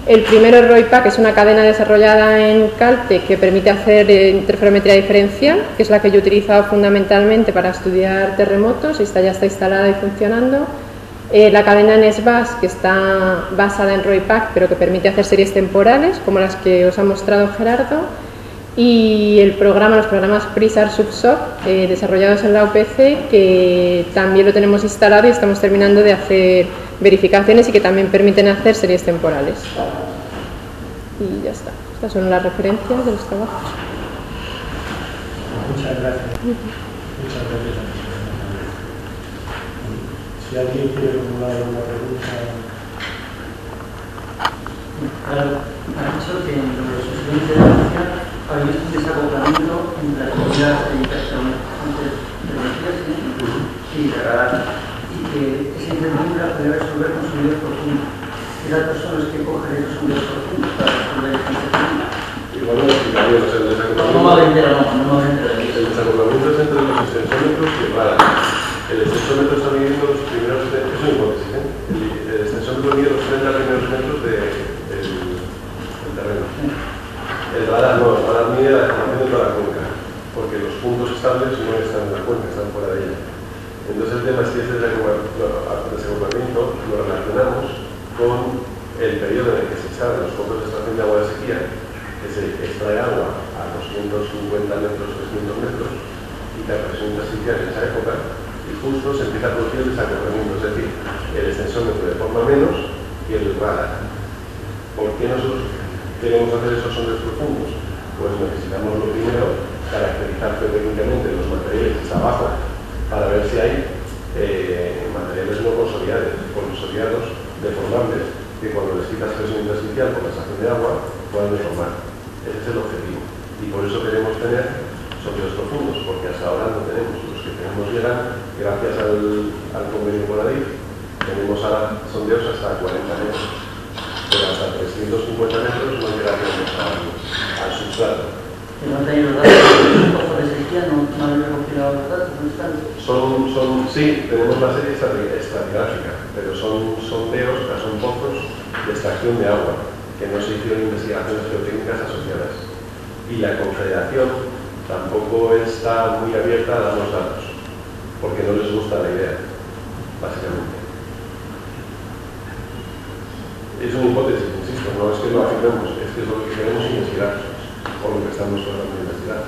El primero es ROIPA, que es una cadena desarrollada en Caltech que permite hacer interferometría diferencial, que es la que yo he utilizado fundamentalmente para estudiar terremotos, y esta ya está instalada y funcionando. La cadena NESBAS, que está basada en ROIPAC, pero que permite hacer series temporales, como las que os ha mostrado Gerardo, y los programas PRISAR SubSoc, desarrollados en la UPC, que también lo tenemos instalado y estamos terminando de hacer verificaciones y que también permiten hacer series temporales. Y ya está. Estas son las referencias de los trabajos. Muchas gracias. Muchas gracias. Si alguien quiere formular alguna pregunta. Ha dicho que en los estudios de la universidad había un desacoplamiento entre las comunidades de interferencias y de radar, y que esa incertidumbre la puede resolver con sonidos profundos. ¿Qué datos son los que cogen esos sonidos profundos para resolver esa incertidumbre? Igual no explicaría, o sea, el desacoplamiento. No me voy a enterar. El desacoplamiento es entre los extensómetros y el radar. El extensómetro está midiendo los primeros, es una hipótesis, ¿eh? El extensómetro mide los 30 primeros metros del terreno. El radar no, el radar mide la deformación de toda la cuenca, porque los puntos estables no están en la cuenca, están fuera de ella. Entonces el tema es que este desacoplamiento lo relacionamos con el periodo en el que se extraen los focos de extracción de agua de sequía, que se extrae agua a 250 metros, 300 metros, y la presión intersticial en esa época, y justo se empieza a producir el desacoplamiento, es decir, el extensómetro deforma menos y el radar. ¿Por qué nosotros queremos hacer esos sondeos profundos? Pues necesitamos lo primero, caracterizar geotécnicamente los materiales que está abajo, para ver si hay materiales no consolidados, deformables, que cuando les quitas presión intersticial por la extracción de agua, puedan deformar. Ese es el objetivo. Y por eso queremos tener sondeos profundos, porque hasta ahora no tenemos. Los que tenemos llegan, gracias al convenio con ADIF, tenemos ahora sondeos hasta 40 metros, pero hasta 350 metros no llegaríamos al substrato. ¿No tenéis los datos de los focos de sequía? ¿No habéis recopilado los datos? ¿Dónde están? Sí, tenemos la serie estratigráfica, pero son sondeos, son pozos de extracción de agua, que no se hicieron investigaciones geotécnicas asociadas. Y la Confederación tampoco está muy abierta a darnos datos, porque no les gusta la idea, básicamente. Es una hipótesis, insisto, no es que lo afirmemos, es que es lo que queremos investigar, o lo que estamos tratando de investigar.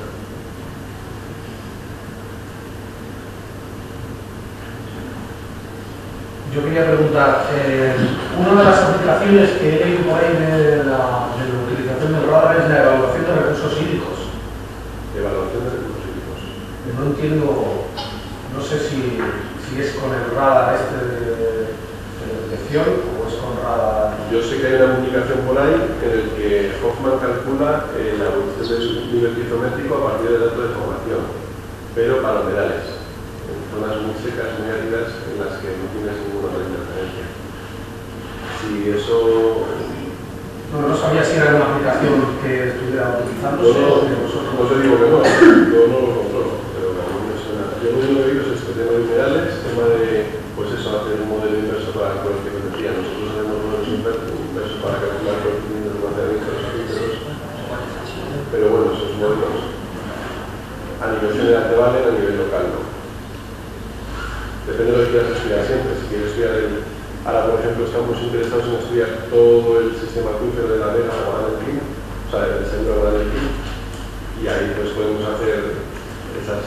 Yo quería preguntar, una de las aplicaciones que he leído por ahí de la utilización del radar es la evaluación de recursos hídricos. Evaluación de recursos hídricos. No entiendo, no sé si es con el radar de detección o es con radar. Yo sé que hay una publicación por ahí en el que Hoffman calcula la evolución de su nivel pizométrico a partir del dato de formación, pero para humedales, en zonas muy secas, muy áridas, en las que no tienes ninguna otra interferencia. Si eso... No sabía si era una aplicación que estuviera utilizándose. No te digo que no, yo no lo controlo, pero a mí me suena. Yo lo único que digo es este tema de humedales, tema de, pues eso, hacer un modelo inverso para el que me decía. Nosotros tenemos modelos inversos para calcular coeficientes de almacenamiento de los aquíferos, pero bueno, esos modelos a nivel general te valen, a nivel local no. Depende de lo que quieras estudiar siempre. Si quieres estudiar ahora, por ejemplo, estamos interesados en estudiar todo el sistema acuífero de la Vega o Guadalquivir, o sea, del centro de Guadalquivir, y ahí pues podemos hacer esas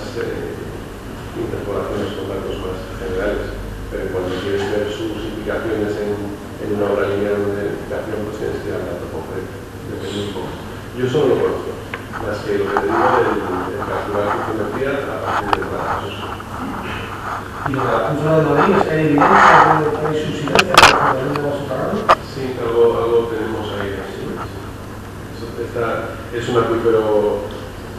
interpolaciones con datos más generales. Pero cuando quieres ver sus implicaciones en una obra lineal de identificación, pues tienes que ir al dato concreto. Depende un poco. Yo solo lo conozco, más que lo que te digo del calcular la geometría a partir de datos. ¿Y lo de la cúpula de Madrid es que hay evidencia de que hay subsidencia de la de los subterráneos? Sí, algo tenemos ahí. Es un acuífero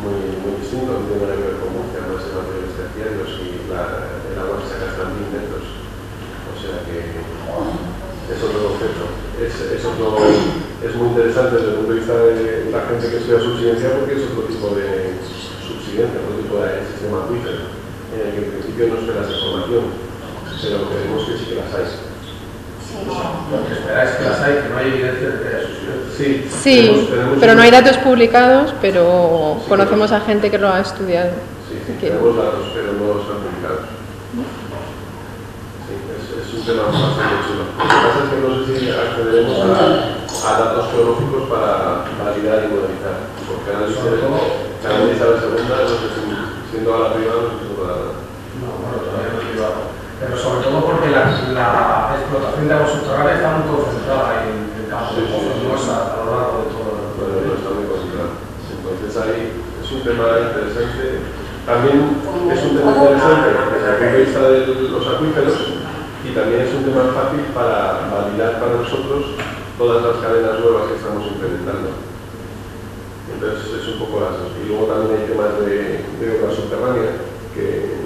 muy distinto, no tiene nada que ver con Murcia, no es el materiales terciarios y el agua se saca hasta 1000 metros. O sea que es otro concepto. Es muy interesante desde el punto de vista de la gente que estudia subsidencia, porque es otro tipo de subsidencia, otro tipo de sistema acuífero, en el que en principio no esperas información, pero creemos que sí que las hay. Lo que esperáis que las hay, que no hay evidencia de que haya subsidencia. Sí, pero no hay datos publicados, pero sí, conocemos a gente que lo ha estudiado. Sí, tenemos datos, pero no están publicados. Sí, es un sistema bastante chulo. Lo que pasa es que no sé si accederemos a datos geológicos para validar y modelizar, porque analizar la segunda, no sé si siendo a la privada, no sé si pueda. No, bueno, todavía no es privado. Pero sobre todo porque la explotación de agua subterránea está muy concentrada en el campo de pozos, no es a lo largo de todo el Bueno, no está muy concentrado. Entonces ahí es un tema interesante. También es un tema interesante desde el punto de vista de los acuíferos y también es un tema fácil para validar para nosotros todas las cadenas nuevas que estamos implementando. Entonces es un poco las dos. Y luego también hay temas de agua subterránea que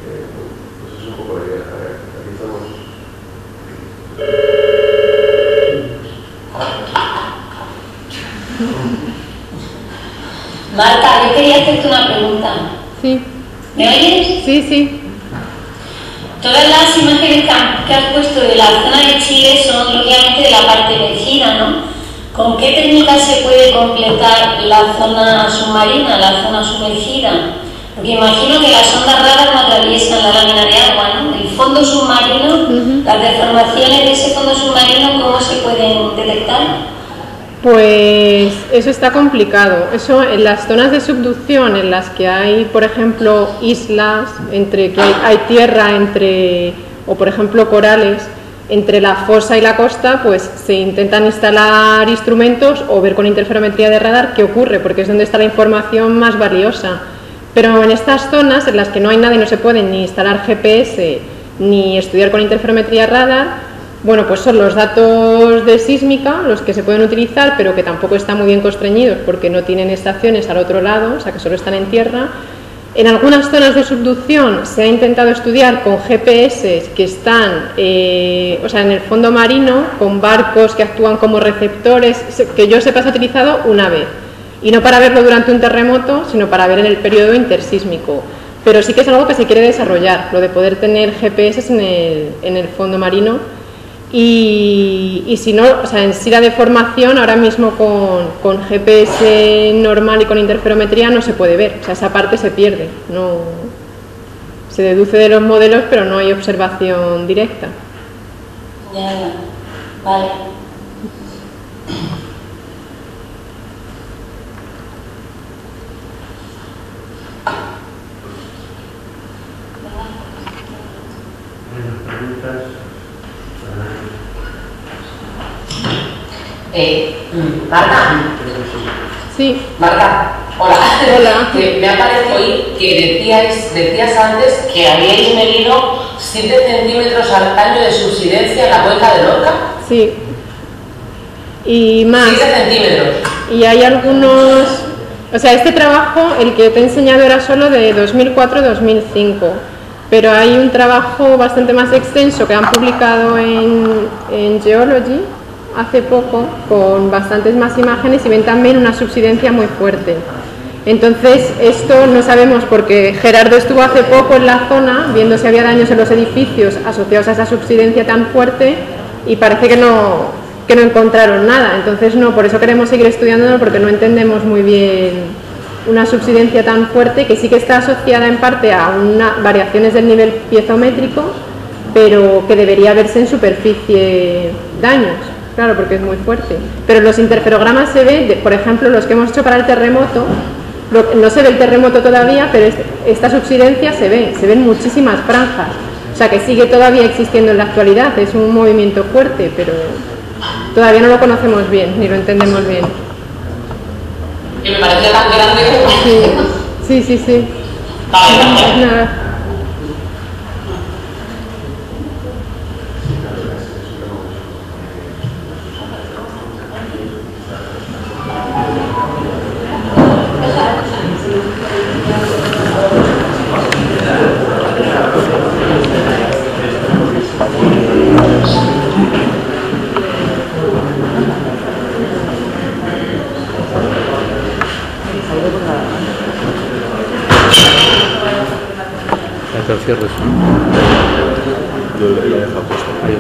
pues es un poco la idea. Aquí estamos. Marta, yo quería hacerte una pregunta. Sí. ¿Me oyes? Sí, sí. Todas las imágenes que has puesto de la zona de Chile son lógicamente de la parte emergida, ¿no? ¿Con qué técnica se puede completar la zona submarina, la zona sumergida? Porque imagino que las ondas radar no atraviesan la lámina de agua, ¿no? El fondo submarino, las deformaciones de ese fondo submarino, ¿cómo se pueden detectar? Pues eso está complicado. Eso en las zonas de subducción en las que hay, por ejemplo, islas, entre que hay tierra o por ejemplo corales, entre la fosa y la costa, pues se intentan instalar instrumentos o ver con interferometría de radar qué ocurre, porque es donde está la información más valiosa. Pero en estas zonas en las que no hay nada y no se pueden ni instalar GPS ni estudiar con interferometría radar, bueno, pues son los datos de sísmica los que se pueden utilizar, pero que tampoco están muy bien constreñidos porque no tienen estaciones al otro lado, o sea que solo están en tierra. En algunas zonas de subducción se ha intentado estudiar con GPS que están o sea, en el fondo marino, con barcos que actúan como receptores, que yo sepa se ha utilizado una vez. Y no para verlo durante un terremoto, sino para ver en el periodo intersísmico. Pero sí que es algo que se quiere desarrollar, lo de poder tener GPS en el fondo marino. Y si no, o sea, en sí la deformación ahora mismo con GPS normal y con interferometría no se puede ver, o sea, esa parte se pierde, no, se deduce de los modelos pero no hay observación directa. Ya, vale. Marta. Sí. Marta, hola. Hola. Me ha parecido oír que decías antes que habíais medido 7 centímetros al año de subsidencia en la cuenca de Lorca. Sí. Y más. 7 centímetros. Y hay algunos, o sea, este trabajo, el que te he enseñado era solo de 2004-2005, pero hay un trabajo bastante más extenso que han publicado en Geology hace poco, con bastantes más imágenes y ven también una subsidencia muy fuerte. Entonces, esto no sabemos porque Gerardo estuvo hace poco en la zona viendo si había daños en los edificios asociados a esa subsidencia tan fuerte y parece que no encontraron nada. Entonces, no, por eso queremos seguir estudiándolo porque no entendemos muy bien una subsidencia tan fuerte que sí que está asociada en parte a variaciones del nivel piezométrico, pero que debería verse en superficie daños. Claro, porque es muy fuerte. Pero los interferogramas se ve, por ejemplo, los que hemos hecho para el terremoto, no se ve el terremoto todavía, pero esta subsidencia se ven muchísimas franjas. O sea que sigue todavía existiendo en la actualidad, es un movimiento fuerte, pero todavía no lo conocemos bien, ni lo entendemos bien. Que me parecía tan grande. Sí. Vale, gracias. Nada. Cierres. Yo le he dejado puesto. Ahí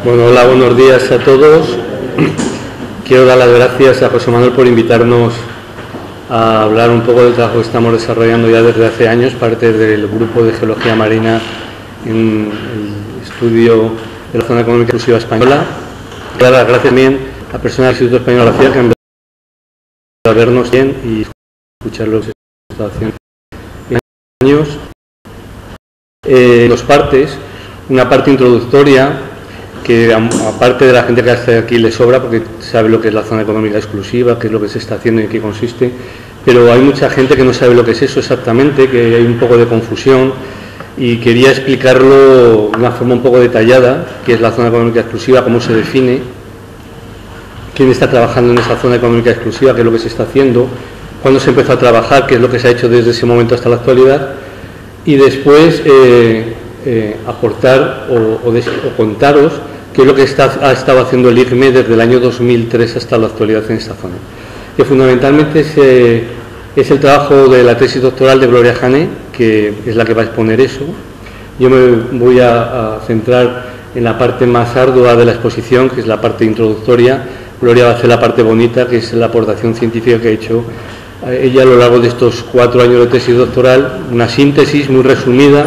Bueno, hola, buenos días a todos. Quiero dar las gracias a José Manuel por invitarnos a hablar un poco del trabajo que estamos desarrollando ya desde hace años, parte del grupo de Geología Marina en el estudio de la Zona Económica Exclusiva Española. Quiero dar las gracias también a personas del Instituto Español de Geología que han venido a vernos bien y escuchar lo que se está haciendo en años. Dos partes, una parte introductoria que aparte de la gente que está aquí le sobra porque sabe lo que es la zona económica exclusiva, qué es lo que se está haciendo y en qué consiste, pero hay mucha gente que no sabe lo que es eso exactamente, que hay un poco de confusión y quería explicarlo de una forma un poco detallada, qué es la zona económica exclusiva, cómo se define, quién está trabajando en esa zona económica exclusiva, qué es lo que se está haciendo, cuándo se empezó a trabajar, qué es lo que se ha hecho desde ese momento hasta la actualidad y después aportar o contaros qué es lo que ha estado haciendo el IGME desde el año 2003 hasta la actualidad en esta zona. Que fundamentalmente es el trabajo de la tesis doctoral de Gloria Jané, que es la que va a exponer eso. Yo me voy a centrar en la parte más ardua de la exposición, que es la parte introductoria. Gloria va a hacer la parte bonita, que es la aportación científica que ha hecho ella a lo largo de estos 4 años de tesis doctoral, una síntesis muy resumida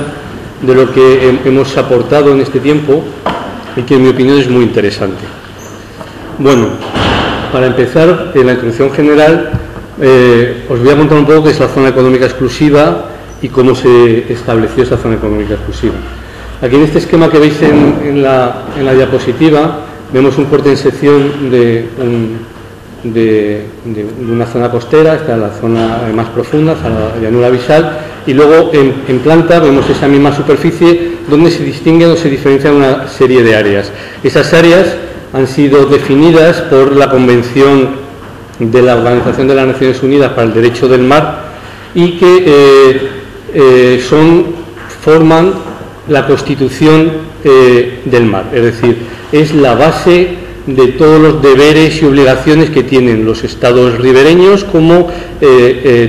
de lo que hemos aportado en este tiempo y que en mi opinión es muy interesante. Bueno, para empezar, en la introducción general os voy a contar un poco qué es la zona económica exclusiva y cómo se estableció esa zona económica exclusiva. Aquí en este esquema que veis en la diapositiva vemos un corte en sección de una zona costera, esta es la zona más profunda, la llanura abisal, y luego en planta vemos esa misma superficie donde se distinguen o se diferencian una serie de áreas. Esas áreas han sido definidas por la Convención de la Organización de las Naciones Unidas para el Derecho del Mar y que forman la constitución del mar, es decir, es la base de todos los deberes y obligaciones que tienen los estados ribereños, como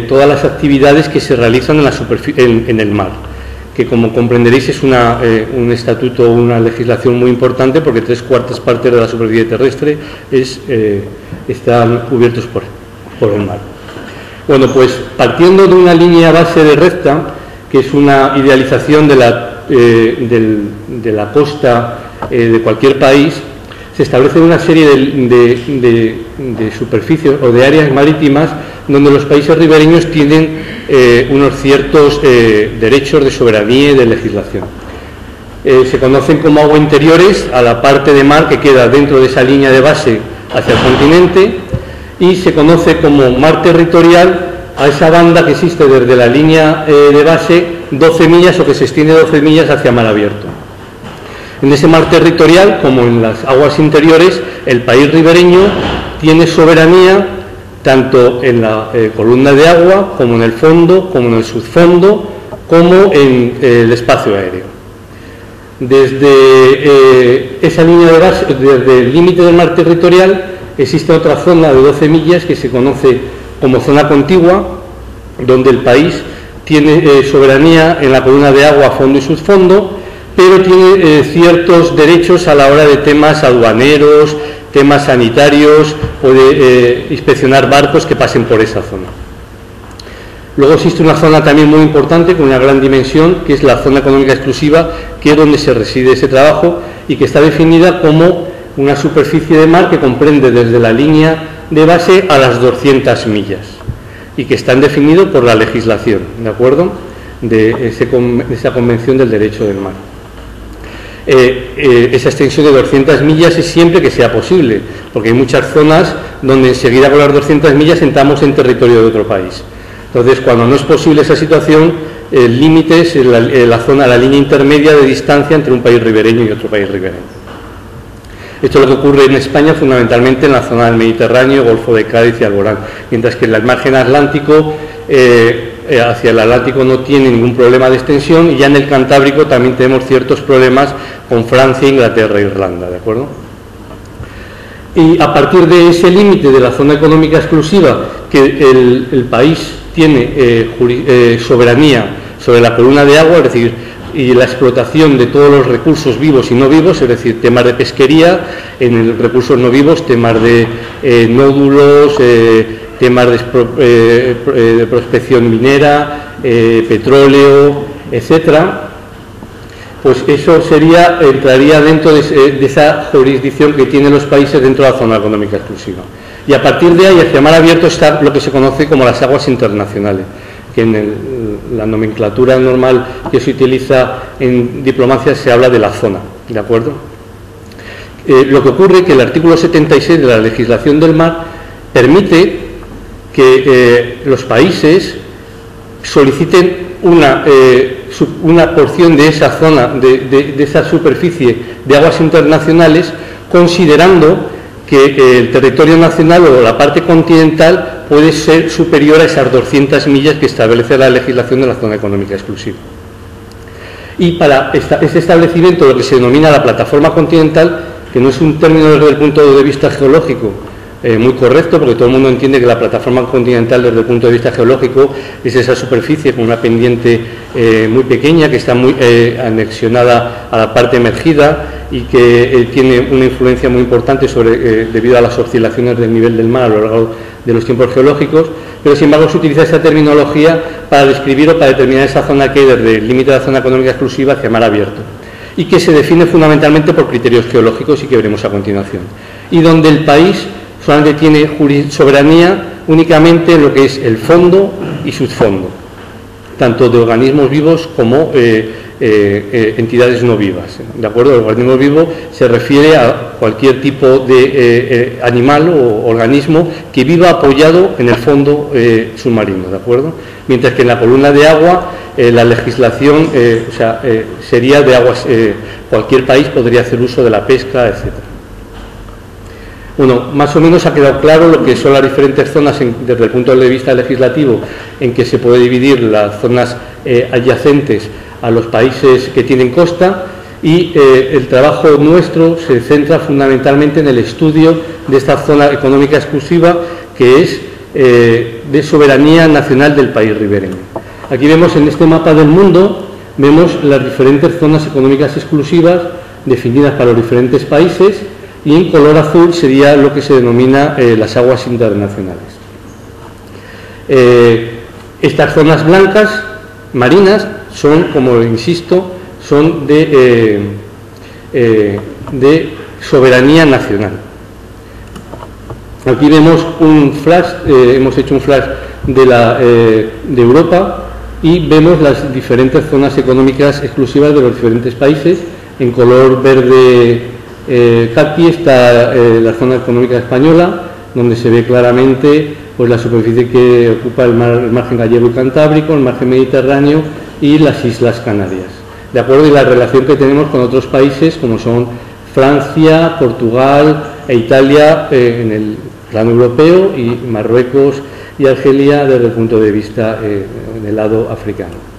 todas las actividades que se realizan en el mar, que como comprenderéis es un estatuto, una legislación muy importante porque 3/4 partes de la superficie terrestre están cubiertos por el mar. Bueno, pues partiendo de una línea base de recta, que es una idealización de la costa de cualquier país, se establece una serie de superficies o de áreas marítimas donde los países ribereños tienen unos ciertos derechos de soberanía y de legislación. Se conocen como aguas interiores a la parte de mar que queda dentro de esa línea de base hacia el continente, y se conoce como mar territorial a esa banda que existe desde la línea de base 12 millas o que se extiende 12 millas hacia mar abierto. En ese mar territorial, como en las aguas interiores, el país ribereño tiene soberanía tanto en la columna de agua, como en el fondo, como en el subfondo, como en el espacio aéreo. Desde esa línea de base, desde el límite del mar territorial, existe otra zona de 12 millas que se conoce como zona contigua, donde el país tiene soberanía en la columna de agua, fondo y subfondo, pero tiene ciertos derechos a la hora de temas aduaneros, temas sanitarios o de inspeccionar barcos que pasen por esa zona. Luego existe una zona también muy importante con una gran dimensión, que es la zona económica exclusiva, que es donde se reside ese trabajo y que está definida como una superficie de mar que comprende desde la línea de base a las 200 millas. y que están definidos por la legislación, ¿de acuerdo?, de esa Convención del Derecho del Mar. Esa extensión de 200 millas es siempre que sea posible, porque hay muchas zonas donde enseguida con las 200 millas entramos en territorio de otro país. Entonces, cuando no es posible esa situación, el límite es la línea intermedia de distancia entre un país ribereño y otro país ribereño. Esto es lo que ocurre en España fundamentalmente en la zona del Mediterráneo, Golfo de Cádiz y Alborán, mientras que en el margen atlántico, hacia el Atlántico no tiene ningún problema de extensión, y ya en el Cantábrico también tenemos ciertos problemas con Francia, Inglaterra e Irlanda, ¿de acuerdo? Y a partir de ese límite de la zona económica exclusiva, que el país tiene soberanía sobre la columna de agua, es decir, y la explotación de todos los recursos vivos y no vivos, es decir, temas de pesquería, en los recursos no vivos, temas de nódulos, temas de prospección minera, petróleo, etcétera, pues eso entraría dentro de esa jurisdicción que tienen los países dentro de la zona económica exclusiva. Y a partir de ahí, hacia mar abierto, está lo que se conoce como las aguas internacionales, que en la nomenclatura normal que se utiliza en diplomacia se habla de la zona, ¿de acuerdo? Lo que ocurre es que el artículo 76 de la legislación del mar permite que los países soliciten una porción de esa zona, de esa superficie de aguas internacionales, considerando que el territorio nacional o la parte continental puede ser superior a esas 200 millas que establece la legislación de la zona económica exclusiva. Y para ese establecimiento, lo que se denomina la plataforma continental, que no es un término desde el punto de vista geológico muy correcto, porque todo el mundo entiende que la plataforma continental desde el punto de vista geológico es esa superficie con una pendiente muy pequeña que está muy anexionada a la parte emergida y que tiene una influencia muy importante debido a las oscilaciones del nivel del mar a lo largo de los tiempos geológicos, pero sin embargo se utiliza esa terminología para describir o para determinar esa zona que hay desde el límite de la zona económica exclusiva hacia mar abierto, y que se define fundamentalmente por criterios geológicos y que veremos a continuación, y donde el país solamente tiene soberanía únicamente en lo que es el fondo y subfondo, tanto de organismos vivos como entidades no vivas, ¿de acuerdo? El organismo vivo se refiere a cualquier tipo de animal o organismo que viva apoyado en el fondo submarino, ¿de acuerdo? Mientras que en la columna de agua la legislación sería de aguas, cualquier país podría hacer uso de la pesca, etc. Bueno, más o menos ha quedado claro lo que son las diferentes zonas desde el punto de vista legislativo en que se puede dividir las zonas adyacentes a los países que tienen costa, y el trabajo nuestro se centra fundamentalmente en el estudio de esta zona económica exclusiva, que es de soberanía nacional del país ribereño. Aquí vemos en este mapa del mundo, vemos las diferentes zonas económicas exclusivas definidas para los diferentes países, y en color azul sería lo que se denomina las aguas internacionales. Estas zonas blancas marinas son, como insisto, son de soberanía nacional. Aquí vemos un flash, hemos hecho un flash de Europa, y vemos las diferentes zonas económicas exclusivas de los diferentes países. En color verde caqui está la zona económica española, donde se ve claramente pues la superficie que ocupa el margen gallego y cantábrico, el margen mediterráneo y las Islas Canarias, de acuerdo, y la relación que tenemos con otros países como son Francia, Portugal e Italia en el plano europeo, y Marruecos y Argelia desde el punto de vista del lado africano.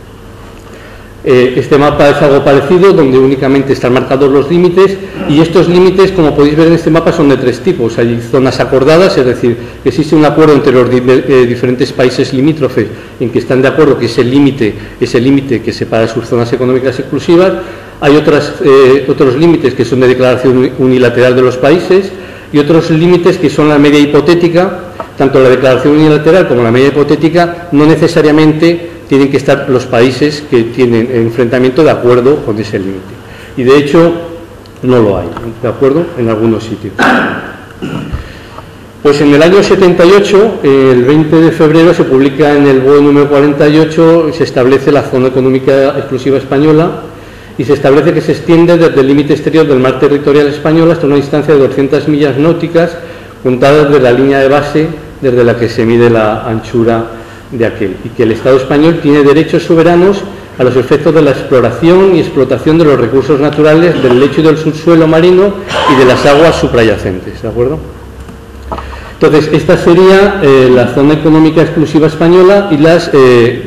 Este mapa es algo parecido, donde únicamente están marcados los límites, y estos límites, como podéis ver en este mapa, son de tres tipos. Hay zonas acordadas, es decir, que existe un acuerdo entre los diferentes países limítrofes en que están de acuerdo que ese límite que separa sus zonas económicas exclusivas. Hay otros límites que son de declaración unilateral de los países, y otros límites que son la media hipotética. Tanto la declaración unilateral como la media hipotética no necesariamente tienen que estar los países que tienen enfrentamiento de acuerdo con ese límite. Y de hecho no lo hay, ¿de acuerdo? En algunos sitios. Pues en el año 78, el 20 de febrero, se publica en el BOE número 48, se establece la zona económica exclusiva española y se establece que se extiende desde el límite exterior del mar territorial español hasta una distancia de 200 millas náuticas contadas desde la línea de base desde la que se mide la anchura de aquel, y que el Estado español tiene derechos soberanos a los efectos de la exploración y explotación de los recursos naturales del lecho y del subsuelo marino y de las aguas suprayacentes, ¿de acuerdo? Entonces, esta sería la zona económica exclusiva española y las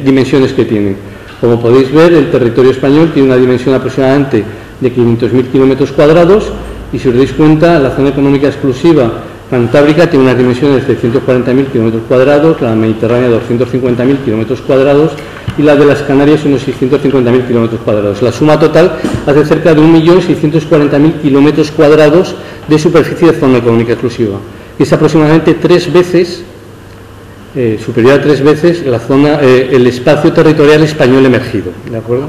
dimensiones que tiene. Como podéis ver, el territorio español tiene una dimensión aproximadamente de 500.000 kilómetros cuadrados, y si os dais cuenta, la zona económica exclusiva cantábrica tiene unas dimensiones de 640.000 kilómetros cuadrados, la mediterránea 250.000 kilómetros cuadrados y la de las Canarias unos 650.000 kilómetros cuadrados. La suma total hace cerca de 1.640.000 kilómetros cuadrados de superficie de zona económica exclusiva. Es aproximadamente 3 veces, superior a 3 veces, la zona, el espacio territorial español emergido, ¿de acuerdo?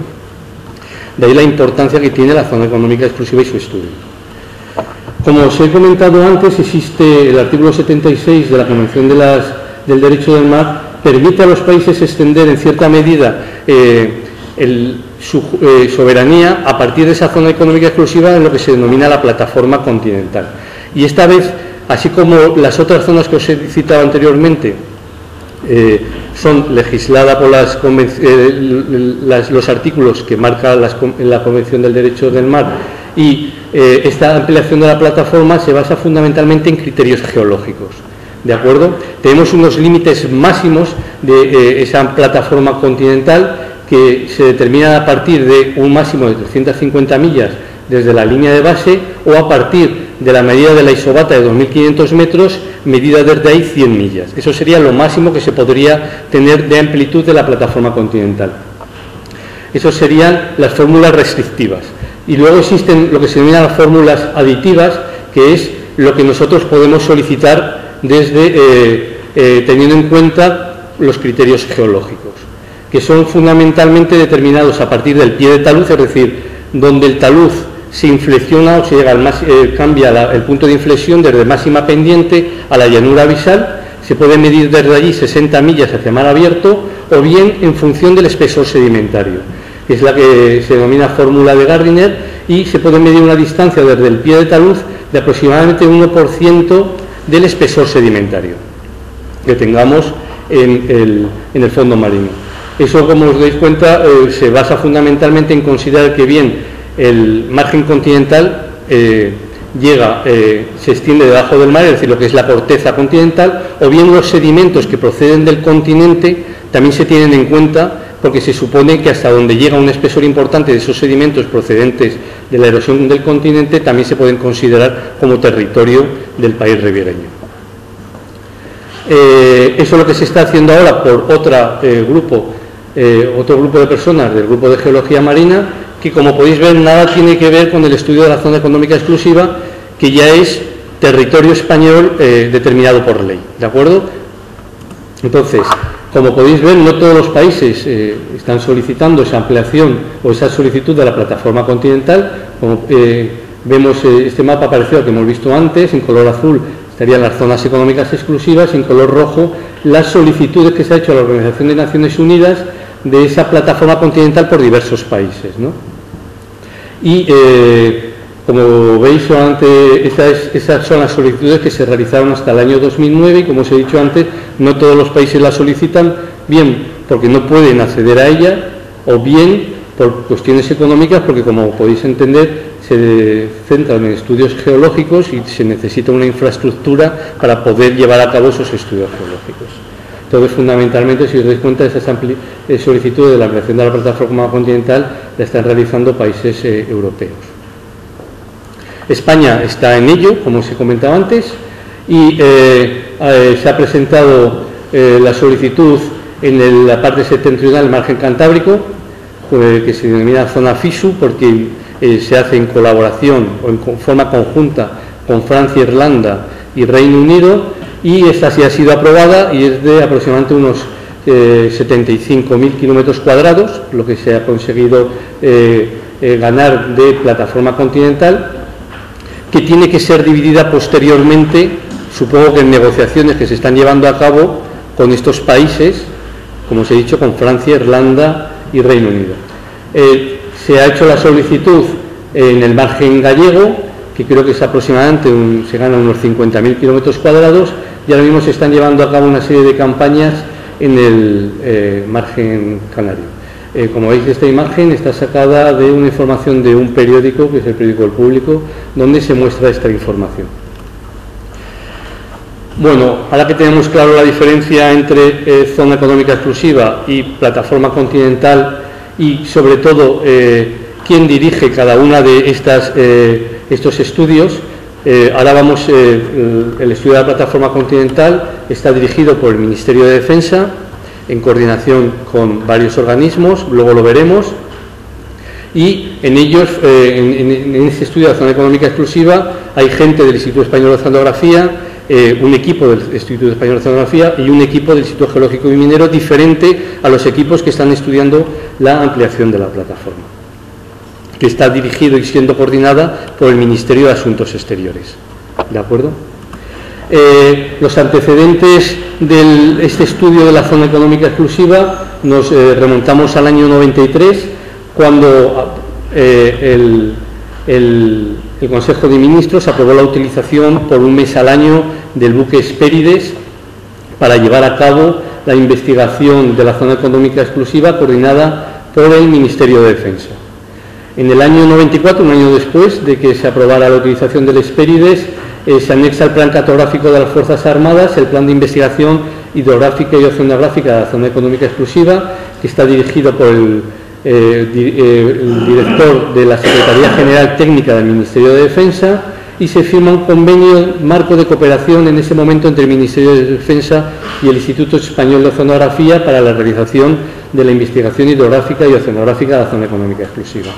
De ahí la importancia que tiene la zona económica exclusiva y su estudio. Como os he comentado antes, existe el artículo 76 de la Convención del Derecho del Mar, permite a los países extender en cierta medida su soberanía a partir de esa zona económica exclusiva en lo que se denomina la plataforma continental. Y esta vez, así como las otras zonas que os he citado anteriormente son legisladas por los artículos que marca la Convención del Derecho del Mar, y esta ampliación de la plataforma se basa fundamentalmente en criterios geológicos, ¿de acuerdo? Tenemos unos límites máximos de esa plataforma continental que se determinan a partir de un máximo de 350 millas desde la línea de base, o a partir de la medida de la isobata de 2.500 metros, medida desde ahí 100 millas. Eso sería lo máximo que se podría tener de amplitud de la plataforma continental. Eso serían las fórmulas restrictivas. Y luego existen lo que se denominan las fórmulas aditivas, que es lo que nosotros podemos solicitar desde teniendo en cuenta los criterios geológicos, que son fundamentalmente determinados a partir del pie de talud, es decir, donde el talud se inflexiona o se llega cambia el punto de inflexión desde máxima pendiente a la llanura abisal. Se puede medir desde allí 60 millas hacia mar abierto, o bien en función del espesor sedimentario, que es la que se denomina fórmula de Gardiner, y se puede medir una distancia desde el pie de talud de aproximadamente 1% del espesor sedimentario que tengamos en el fondo marino. Eso, como os dais cuenta, se basa fundamentalmente en considerar que bien el margen continental se extiende debajo del mar, es decir, lo que es la corteza continental, o bien los sedimentos que proceden del continente también se tienen en cuenta, porque se supone que hasta donde llega un espesor importante de esos sedimentos procedentes de la erosión del continente también se pueden considerar como territorio del país ribereño. Eso es lo que se está haciendo ahora por otro grupo de personas del grupo de geología marina, que, como podéis ver, nada tiene que ver con el estudio de la zona económica exclusiva, que ya es territorio español determinado por ley, ¿de acuerdo? Entonces, como podéis ver, no todos los países están solicitando esa ampliación o esa solicitud de la plataforma continental. Como vemos, este mapa parecido al que hemos visto antes, en color azul estarían las zonas económicas exclusivas, y en color rojo las solicitudes que se ha hecho a la Organización de Naciones Unidas de esa plataforma continental por diversos países, ¿no? Y como veis, esas son las solicitudes que se realizaron hasta el año 2009, y como os he dicho antes, no todos los países las solicitan, bien porque no pueden acceder a ella, o bien por cuestiones económicas, porque, como podéis entender, se centran en estudios geológicos y se necesita una infraestructura para poder llevar a cabo esos estudios geológicos. Entonces, fundamentalmente, si os dais cuenta, esas solicitudes de la ampliación de la plataforma continental la están realizando países europeos. España está en ello, como os he comentado antes, y se ha presentado la solicitud en la parte septentrional del margen cantábrico, que se denomina zona FISU, porque se hace en colaboración o en forma conjunta con Francia, Irlanda y Reino Unido, y esta sí ha sido aprobada y es de aproximadamente unos 75.000 kilómetros cuadrados, lo que se ha conseguido ganar de plataforma continental, que tiene que ser dividida posteriormente supongo que en negociaciones que se están llevando a cabo con estos países, como os he dicho, con Francia, Irlanda y Reino Unido. Se ha hecho la solicitud en el margen gallego, que creo que es aproximadamente, se ganan unos 50.000 kilómetros cuadrados, y ahora mismo se están llevando a cabo una serie de campañas en el margen canario. Como veis, esta imagen está sacada de una información de un periódico, que es el periódico El Público, donde se muestra esta información. Bueno, ahora que tenemos claro la diferencia entre zona económica exclusiva y plataforma continental, y sobre todo quién dirige cada una de estos estudios, ahora vamos, el estudio de la plataforma continental está dirigido por el Ministerio de Defensa, en coordinación con varios organismos, luego lo veremos, y en ellos, en este estudio de la zona económica exclusiva, hay gente del Instituto Español de Oceanografía, un equipo del Instituto Español de Oceanografía y un equipo del Instituto Geológico y Minero, diferente a los equipos que están estudiando la ampliación de la plataforma, que está dirigido y siendo coordinada por el Ministerio de Asuntos Exteriores. ¿De acuerdo? Los antecedentes de este estudio de la zona económica exclusiva nos remontamos al año 93, cuando el Consejo de Ministros aprobó la utilización por un mes al año del buque Hespérides para llevar a cabo la investigación de la zona económica exclusiva coordinada por el Ministerio de Defensa. En el año 94, un año después de que se aprobara la utilización del Hespérides, se anexa al Plan Cartográfico de las Fuerzas Armadas el Plan de Investigación Hidrográfica y Oceanográfica de la Zona Económica Exclusiva, que está dirigido por el director de la Secretaría General Técnica del Ministerio de Defensa, y se firma un convenio marco de cooperación en ese momento entre el Ministerio de Defensa y el Instituto Español de Oceanografía para la realización de la investigación hidrográfica y oceanográfica de la Zona Económica Exclusiva.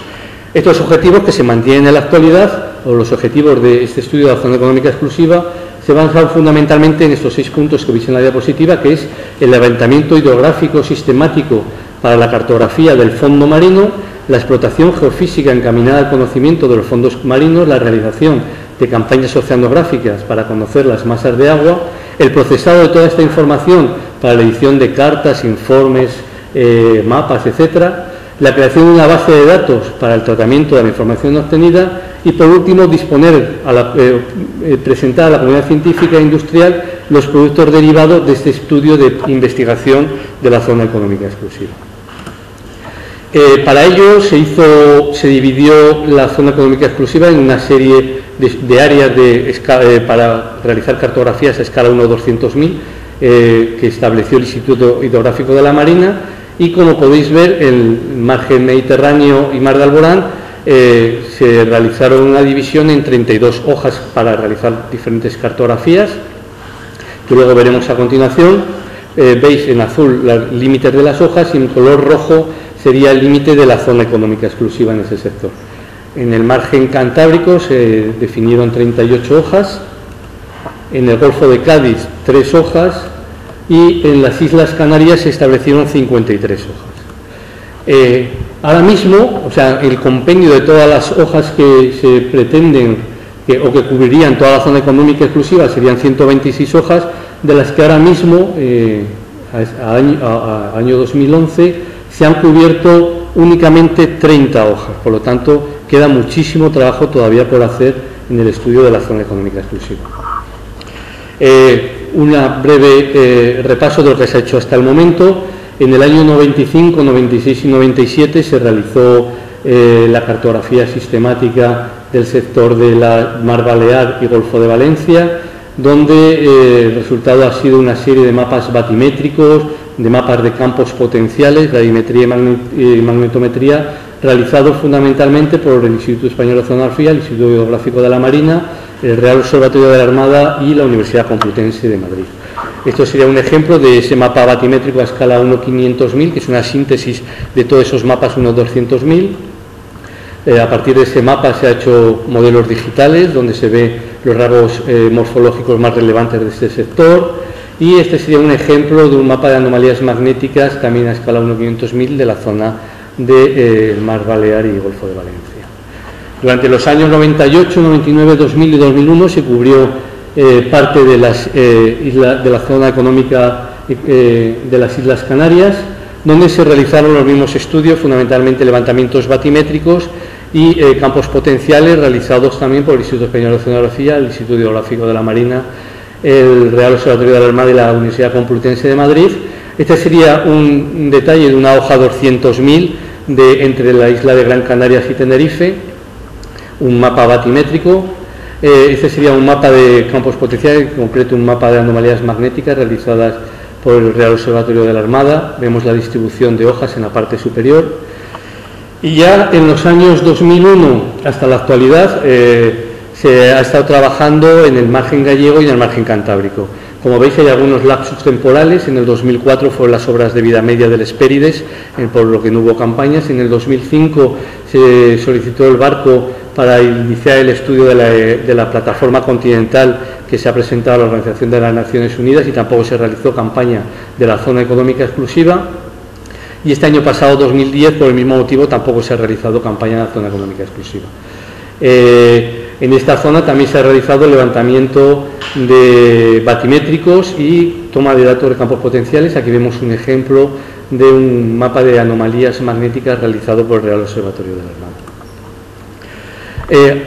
Estos objetivos, que se mantienen en la actualidad, o los objetivos de este estudio de la zona económica exclusiva, se basan fundamentalmente en estos 6 puntos que veis en la diapositiva, que es el levantamiento hidrográfico sistemático para la cartografía del fondo marino, la explotación geofísica encaminada al conocimiento de los fondos marinos, la realización de campañas oceanográficas para conocer las masas de agua, el procesado de toda esta información para la edición de cartas, informes, mapas, etcétera, la creación de una base de datos para el tratamiento de la información obtenida y, por último, presentar a la comunidad científica e industrial los productos derivados de este estudio de investigación de la zona económica exclusiva. Para ello se dividió la zona económica exclusiva en una serie de áreas para realizar cartografías a escala 1/200.000 que estableció el Instituto Hidrográfico de la Marina. Y, como podéis ver, el margen Mediterráneo y Mar de Alborán se realizaron una división en 32 hojas para realizar diferentes cartografías, que luego veremos a continuación. Veis en azul los límites de las hojas y en color rojo sería el límite de la zona económica exclusiva en ese sector. En el margen Cantábrico se definieron 38 hojas, en el Golfo de Cádiz 3 hojas, y en las Islas Canarias se establecieron 53 hojas. Ahora mismo, o sea, el compendio de todas las hojas que se pretenden o que cubrirían toda la zona económica exclusiva serían 126 hojas, de las que ahora mismo, a año 2011, se han cubierto únicamente 30 hojas. Por lo tanto, queda muchísimo trabajo todavía por hacer en el estudio de la zona económica exclusiva. Un breve repaso de lo que se ha hecho hasta el momento. En el año 95, 96 y 97 se realizó la cartografía sistemática del sector de la Mar Balear y Golfo de Valencia, donde el resultado ha sido una serie de mapas batimétricos, de mapas de campos potenciales, gravimetría y magnetometría, realizados fundamentalmente por el Instituto Español de Oceanografía, el Instituto Hidrográfico de la Marina, el Real Observatorio de la Armada y la Universidad Complutense de Madrid. Esto sería un ejemplo de ese mapa batimétrico a escala 1/500.000, que es una síntesis de todos esos mapas 1/200.000. A partir de ese mapa se han hecho modelos digitales, donde se ve los rasgos morfológicos más relevantes de este sector. Y este sería un ejemplo de un mapa de anomalías magnéticas, también a escala 1/500.000, de la zona del Mar Balear y Golfo de Valencia. Durante los años 98, 99, 2000 y 2001 se cubrió parte de la zona económica de las Islas Canarias, donde se realizaron los mismos estudios, fundamentalmente levantamientos batimétricos y campos potenciales realizados también por el Instituto Español de Oceanografía, el Instituto Hidrográfico de la Marina, el Real Observatorio de la Armada y la Universidad Complutense de Madrid. Este sería un detalle de una hoja 200.000 entre la isla de Gran Canarias y Tenerife, un mapa batimétrico. Este sería un mapa de campos potenciales, en concreto un mapa de anomalías magnéticas realizadas por el Real Observatorio de la Armada. Vemos la distribución de hojas en la parte superior. Y ya en los años 2001 hasta la actualidad se ha estado trabajando en el margen gallego y en el margen cantábrico. Como veis, hay algunos lapsus temporales. En el 2004 fueron las obras de vida media del Hespérides, por lo que no hubo campañas. En el 2005 se solicitó el barco para iniciar el estudio de la plataforma continental que se ha presentado a la Organización de las Naciones Unidas, y tampoco se realizó campaña de la zona económica exclusiva. Y este año pasado, 2010, por el mismo motivo, tampoco se ha realizado campaña de la zona económica exclusiva. En esta zona también se ha realizado levantamiento de batimétricos y toma de datos de campos potenciales. Aquí vemos un ejemplo de un mapa de anomalías magnéticas realizado por el Real Observatorio de la Armada.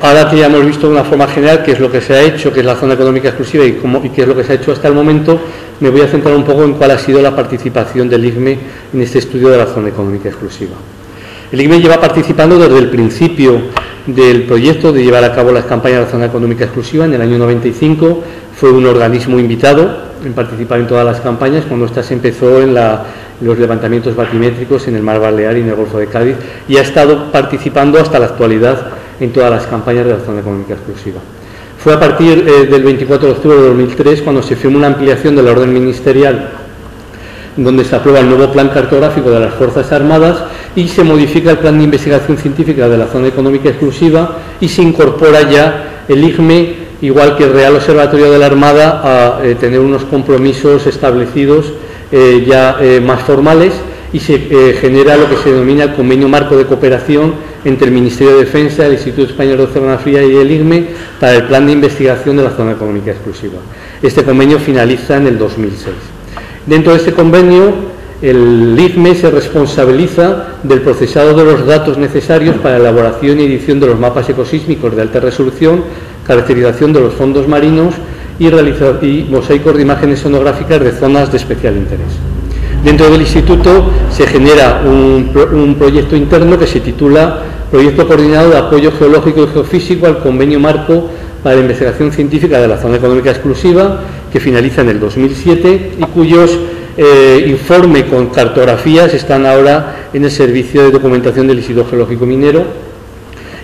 Ahora que ya hemos visto de una forma general qué es lo que se ha hecho, qué es la zona económica exclusiva y qué es lo que se ha hecho hasta el momento, me voy a centrar un poco en cuál ha sido la participación del ICME en este estudio de la zona económica exclusiva. El ICME lleva participando desde el principio del proyecto de llevar a cabo las campañas de la zona económica exclusiva. En el año 95 fue un organismo invitado en participar en todas las campañas, cuando esta se empezó en los levantamientos batimétricos en el Mar Balear y en el Golfo de Cádiz, y ha estado participando hasta la actualidad en todas las campañas de la zona económica exclusiva. Fue a partir del 24 de octubre de 2003 cuando se firmó una ampliación de la orden ministerial, donde se aprueba el nuevo plan cartográfico de las Fuerzas Armadas y se modifica el plan de investigación científica de la zona económica exclusiva, y se incorpora ya el ICME, igual que el Real Observatorio de la Armada, a tener unos compromisos establecidos más formales, y se genera lo que se denomina el Convenio Marco de Cooperación entre el Ministerio de Defensa, el Instituto Español de Oceanografía y el ICME para el plan de investigación de la zona económica exclusiva. Este convenio finaliza en el 2006. Dentro de este convenio, el ICME se responsabiliza del procesado de los datos necesarios para la elaboración y edición de los mapas ecosísmicos de alta resolución, caracterización de los fondos marinos y mosaicos de imágenes sonográficas de zonas de especial interés. Dentro del Instituto se genera un proyecto interno que se titula Proyecto Coordinado de Apoyo Geológico y Geofísico al Convenio Marco para la Investigación Científica de la Zona Económica Exclusiva, que finaliza en el 2007 y cuyos informe con cartografías están ahora en el Servicio de Documentación del Instituto Geológico Minero,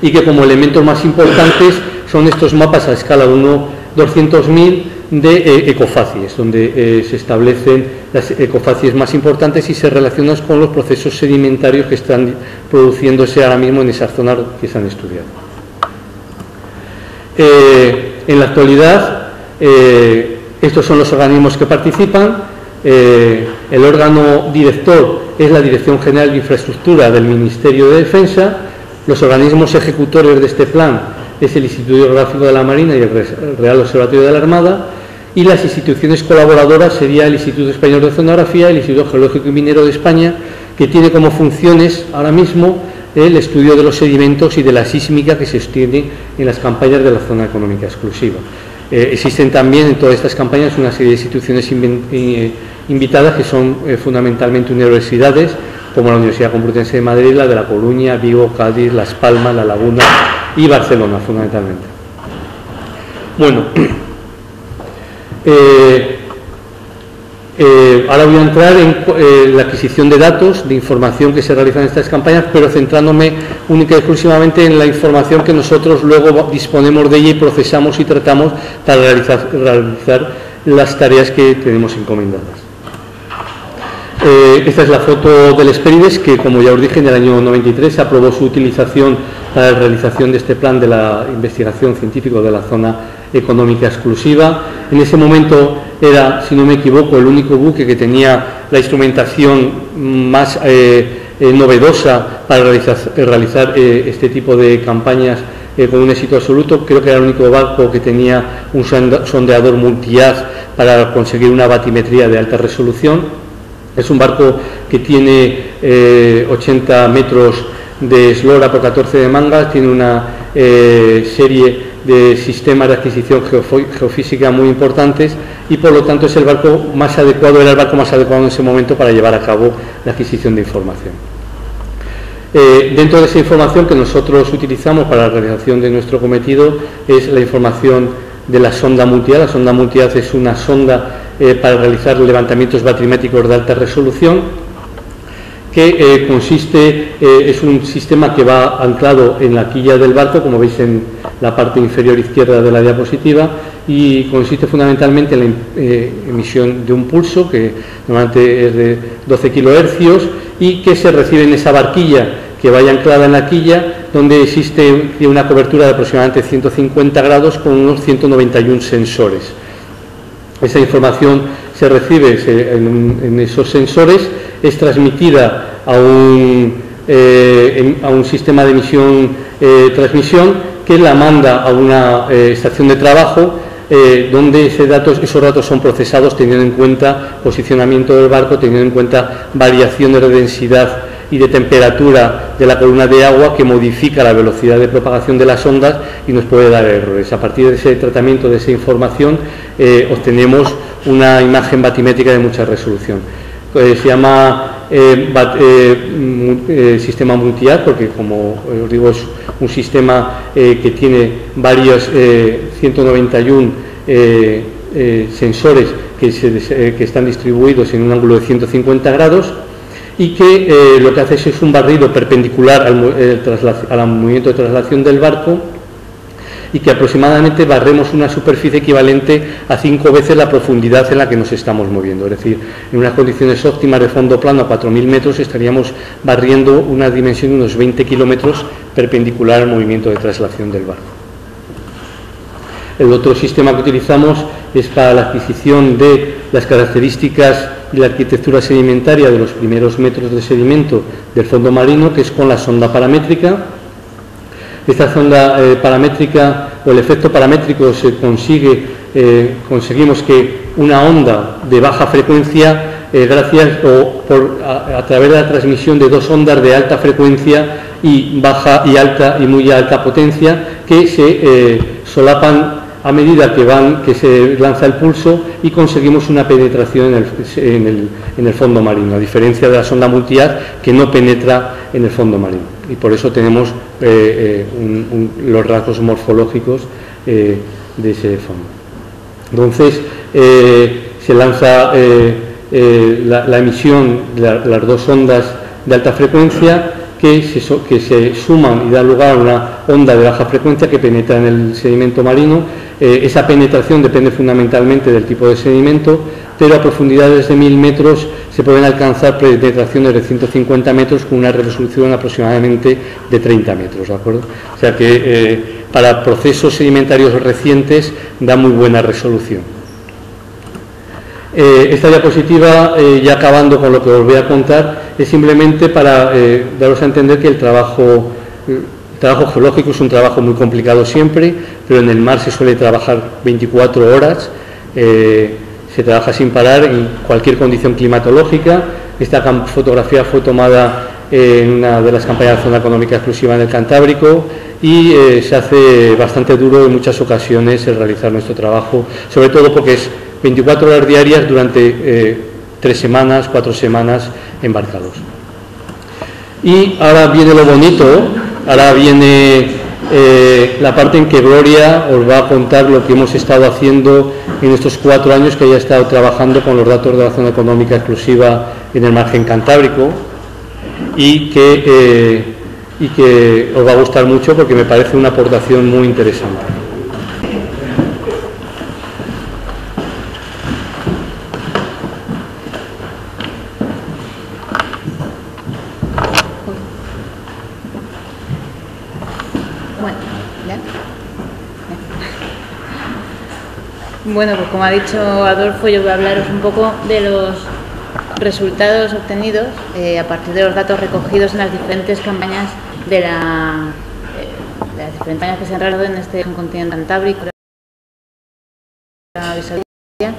y que como elementos más importantes son estos mapas a escala 1/200.000 de ecofacies, donde se establecen las ecofacies más importantes y se relacionan con los procesos sedimentarios que están produciéndose ahora mismo en esas zonas que se han estudiado. En la actualidad, estos son los organismos que participan. El órgano director es la Dirección General de Infraestructura del Ministerio de Defensa. Los organismos ejecutores de este plan es el Instituto Hidrográfico de la Marina y el Real Observatorio de la Armada, y las instituciones colaboradoras sería el Instituto Español de Oceanografía y el Instituto Geológico y Minero de España, que tiene como funciones ahora mismo el estudio de los sedimentos y de la sísmica que se extiende en las campañas de la zona económica exclusiva. Existen también en todas estas campañas una serie de instituciones invitadas que son fundamentalmente universidades, como la Universidad Complutense de Madrid, la de La Coruña, Vigo, Cádiz, Las Palmas, La Laguna y Barcelona, fundamentalmente. Bueno, ahora voy a entrar en la adquisición de datos, de información que se realiza en estas campañas, pero centrándome única y exclusivamente en la información que nosotros luego disponemos de ella y procesamos y tratamos para realizar las tareas que tenemos encomendadas. Esta es la foto del Hespérides, que, como ya os dije, en el año 93 se aprobó su utilización para la realización de este plan de la investigación científica de la zona económica exclusiva. En ese momento era, si no me equivoco, el único buque que tenía la instrumentación más novedosa para realizar este tipo de campañas con un éxito absoluto. Creo que era el único barco que tenía un sondeador multihaz para conseguir una batimetría de alta resolución. Es un barco que tiene 80 metros de eslora por 14 de mangas, tiene una serie de sistemas de adquisición geofísica muy importantes y por lo tanto es el barco más adecuado, era el barco más adecuado en ese momento para llevar a cabo la adquisición de información. Dentro de esa información que nosotros utilizamos para la realización de nuestro cometido es la información de la sonda multihaz. La sonda multihaz es una sonda para realizar levantamientos batimétricos de alta resolución, que consiste, es un sistema que va anclado en la quilla del barco, como veis en la parte inferior izquierda de la diapositiva, y consiste fundamentalmente en la emisión de un pulso, que normalmente es de 12 kHz, y que se recibe en esa barquilla que vaya anclada en la quilla, donde existe una cobertura de aproximadamente 150 grados con unos 191 sensores. Esa información se recibe en esos sensores, es transmitida a un sistema de emisión-transmisión que la manda a una estación de trabajo donde esos datos son procesados teniendo en cuenta posicionamiento del barco, teniendo en cuenta variaciones de densidad y de temperatura de la columna de agua que modifica la velocidad de propagación de las ondas y nos puede dar errores. A partir de ese tratamiento de esa información obtenemos una imagen batimétrica de mucha resolución. Se llama sistema multihaz porque, como os digo, es un sistema que tiene varios 191 sensores que están distribuidos en un ángulo de 150 grados y que lo que hace es un barrido perpendicular al movimiento de traslación del barco, y que aproximadamente barremos una superficie equivalente a 5 veces la profundidad en la que nos estamos moviendo. Es decir, en unas condiciones óptimas de fondo plano a 4.000 metros estaríamos barriendo una dimensión de unos 20 kilómetros perpendicular al movimiento de traslación del barco. El otro sistema que utilizamos es para la adquisición de las características y la arquitectura sedimentaria de los primeros metros de sedimento del fondo marino, que es con la sonda paramétrica. Esta sonda paramétrica, o el efecto paramétrico, se conseguimos que una onda de baja frecuencia, a través de la transmisión de dos ondas de alta frecuencia y baja y alta y muy alta potencia, que se solapan a medida que se lanza el pulso, y conseguimos una penetración en el fondo marino, a diferencia de la sonda multihaz, que no penetra en el fondo marino, y por eso tenemos los rasgos morfológicos de ese fondo. Entonces se lanza la emisión de las dos ondas de alta frecuencia que se suman y dan lugar a una onda de baja frecuencia que penetra en el sedimento marino. Esa penetración depende fundamentalmente del tipo de sedimento, pero a profundidades de 1000 metros se pueden alcanzar penetraciones de 150 metros con una resolución aproximadamente de 30 metros, ¿de acuerdo? O sea que para procesos sedimentarios recientes da muy buena resolución. Esta diapositiva, ya acabando con lo que os voy a contar, es simplemente para daros a entender que el trabajo geológico es un trabajo muy complicado siempre, pero en el mar se suele trabajar 24 horas, se trabaja sin parar en cualquier condición climatológica. Esta fotografía fue tomada en una de las campañas de zona económica exclusiva en el Cantábrico y se hace bastante duro en muchas ocasiones el realizar nuestro trabajo, sobre todo porque es 24 horas diarias durante 3 semanas, 4 semanas embarcados. Y ahora viene lo bonito, ahora viene la parte en que Gloria os va a contar lo que hemos estado haciendo en estos 4 años que haya estado trabajando con los datos de la zona económica exclusiva en el margen cantábrico, y que os va a gustar mucho porque me parece una aportación muy interesante. Bueno, pues como ha dicho Adolfo, yo voy a hablaros un poco de los resultados obtenidos a partir de los datos recogidos en las diferentes campañas de la las diferentes montañas que se han realizado en este continente cantábrico. En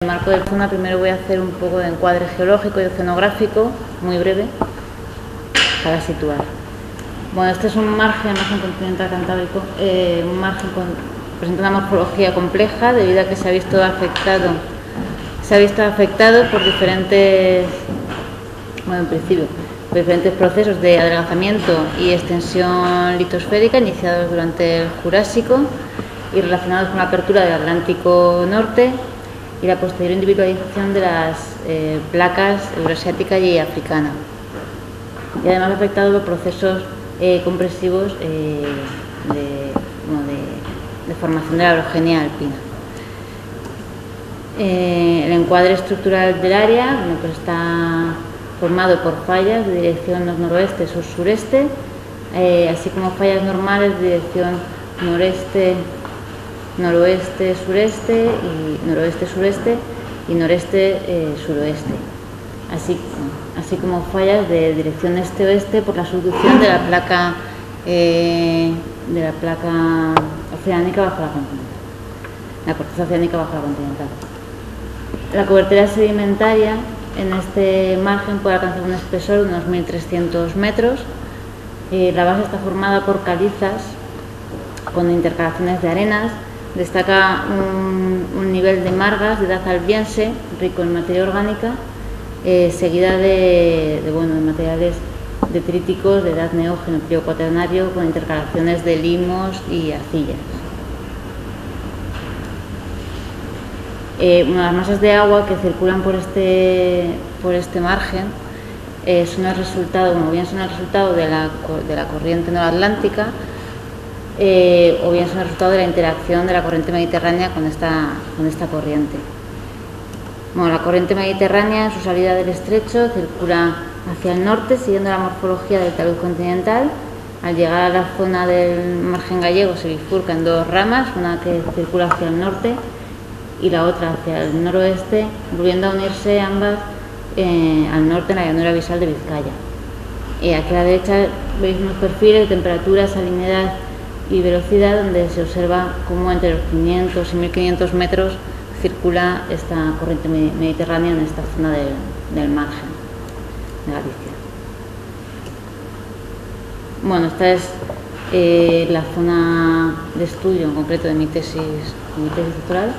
el marco de la zona, primero voy a hacer un poco de encuadre geológico y oceanográfico, muy breve, para situar. Bueno, este es un margen continental cantábrico, un margen presenta una morfología compleja debido a que se ha visto afectado por diferentes, bueno, en principio, por diferentes procesos de adelgazamiento y extensión litosférica iniciados durante el Jurásico y relacionados con la apertura del Atlántico Norte y la posterior individualización de las placas euroasiática y africana. Y además afectado por procesos compresivos de formación de la orogenia alpina. El encuadre estructural del área, bueno, pues está formado por fallas de dirección noroeste, sur-sureste, así como fallas normales de dirección noreste, noroeste, sureste y noroeste-sureste y noreste-suroeste, así como fallas de dirección este-oeste por la subducción de la placa oceánica bajo la continental, la corteza oceánica bajo la continental. La cobertura sedimentaria en este margen puede alcanzar un espesor de unos 1.300 metros. La base está formada por calizas con intercalaciones de arenas. Destaca un nivel de margas de edad albiense, rico en materia orgánica, seguida de materiales detríticos de edad neógeno, pliego cuaternario, con intercalaciones de limos y arcillas. Las masas de agua que circulan por este margen son el resultado, bien son el resultado de la corriente noratlántica, o bien son el resultado de la interacción de la corriente mediterránea con esta corriente. Bueno, la corriente mediterránea, en su salida del estrecho, circula hacia el norte siguiendo la morfología del talud continental. Al llegar a la zona del margen gallego se bifurca en dos ramas, una que circula hacia el norte y la otra hacia el noroeste, volviendo a unirse ambas al norte en la llanura abisal de Vizcaya. Aquí a la derecha veis unos perfiles de temperatura, salinidad y velocidad, donde se observa cómo entre los 500 y 1500 metros circula esta corriente mediterránea en esta zona del margen de Galicia. Bueno, esta es la zona de estudio en concreto de mi tesis doctoral.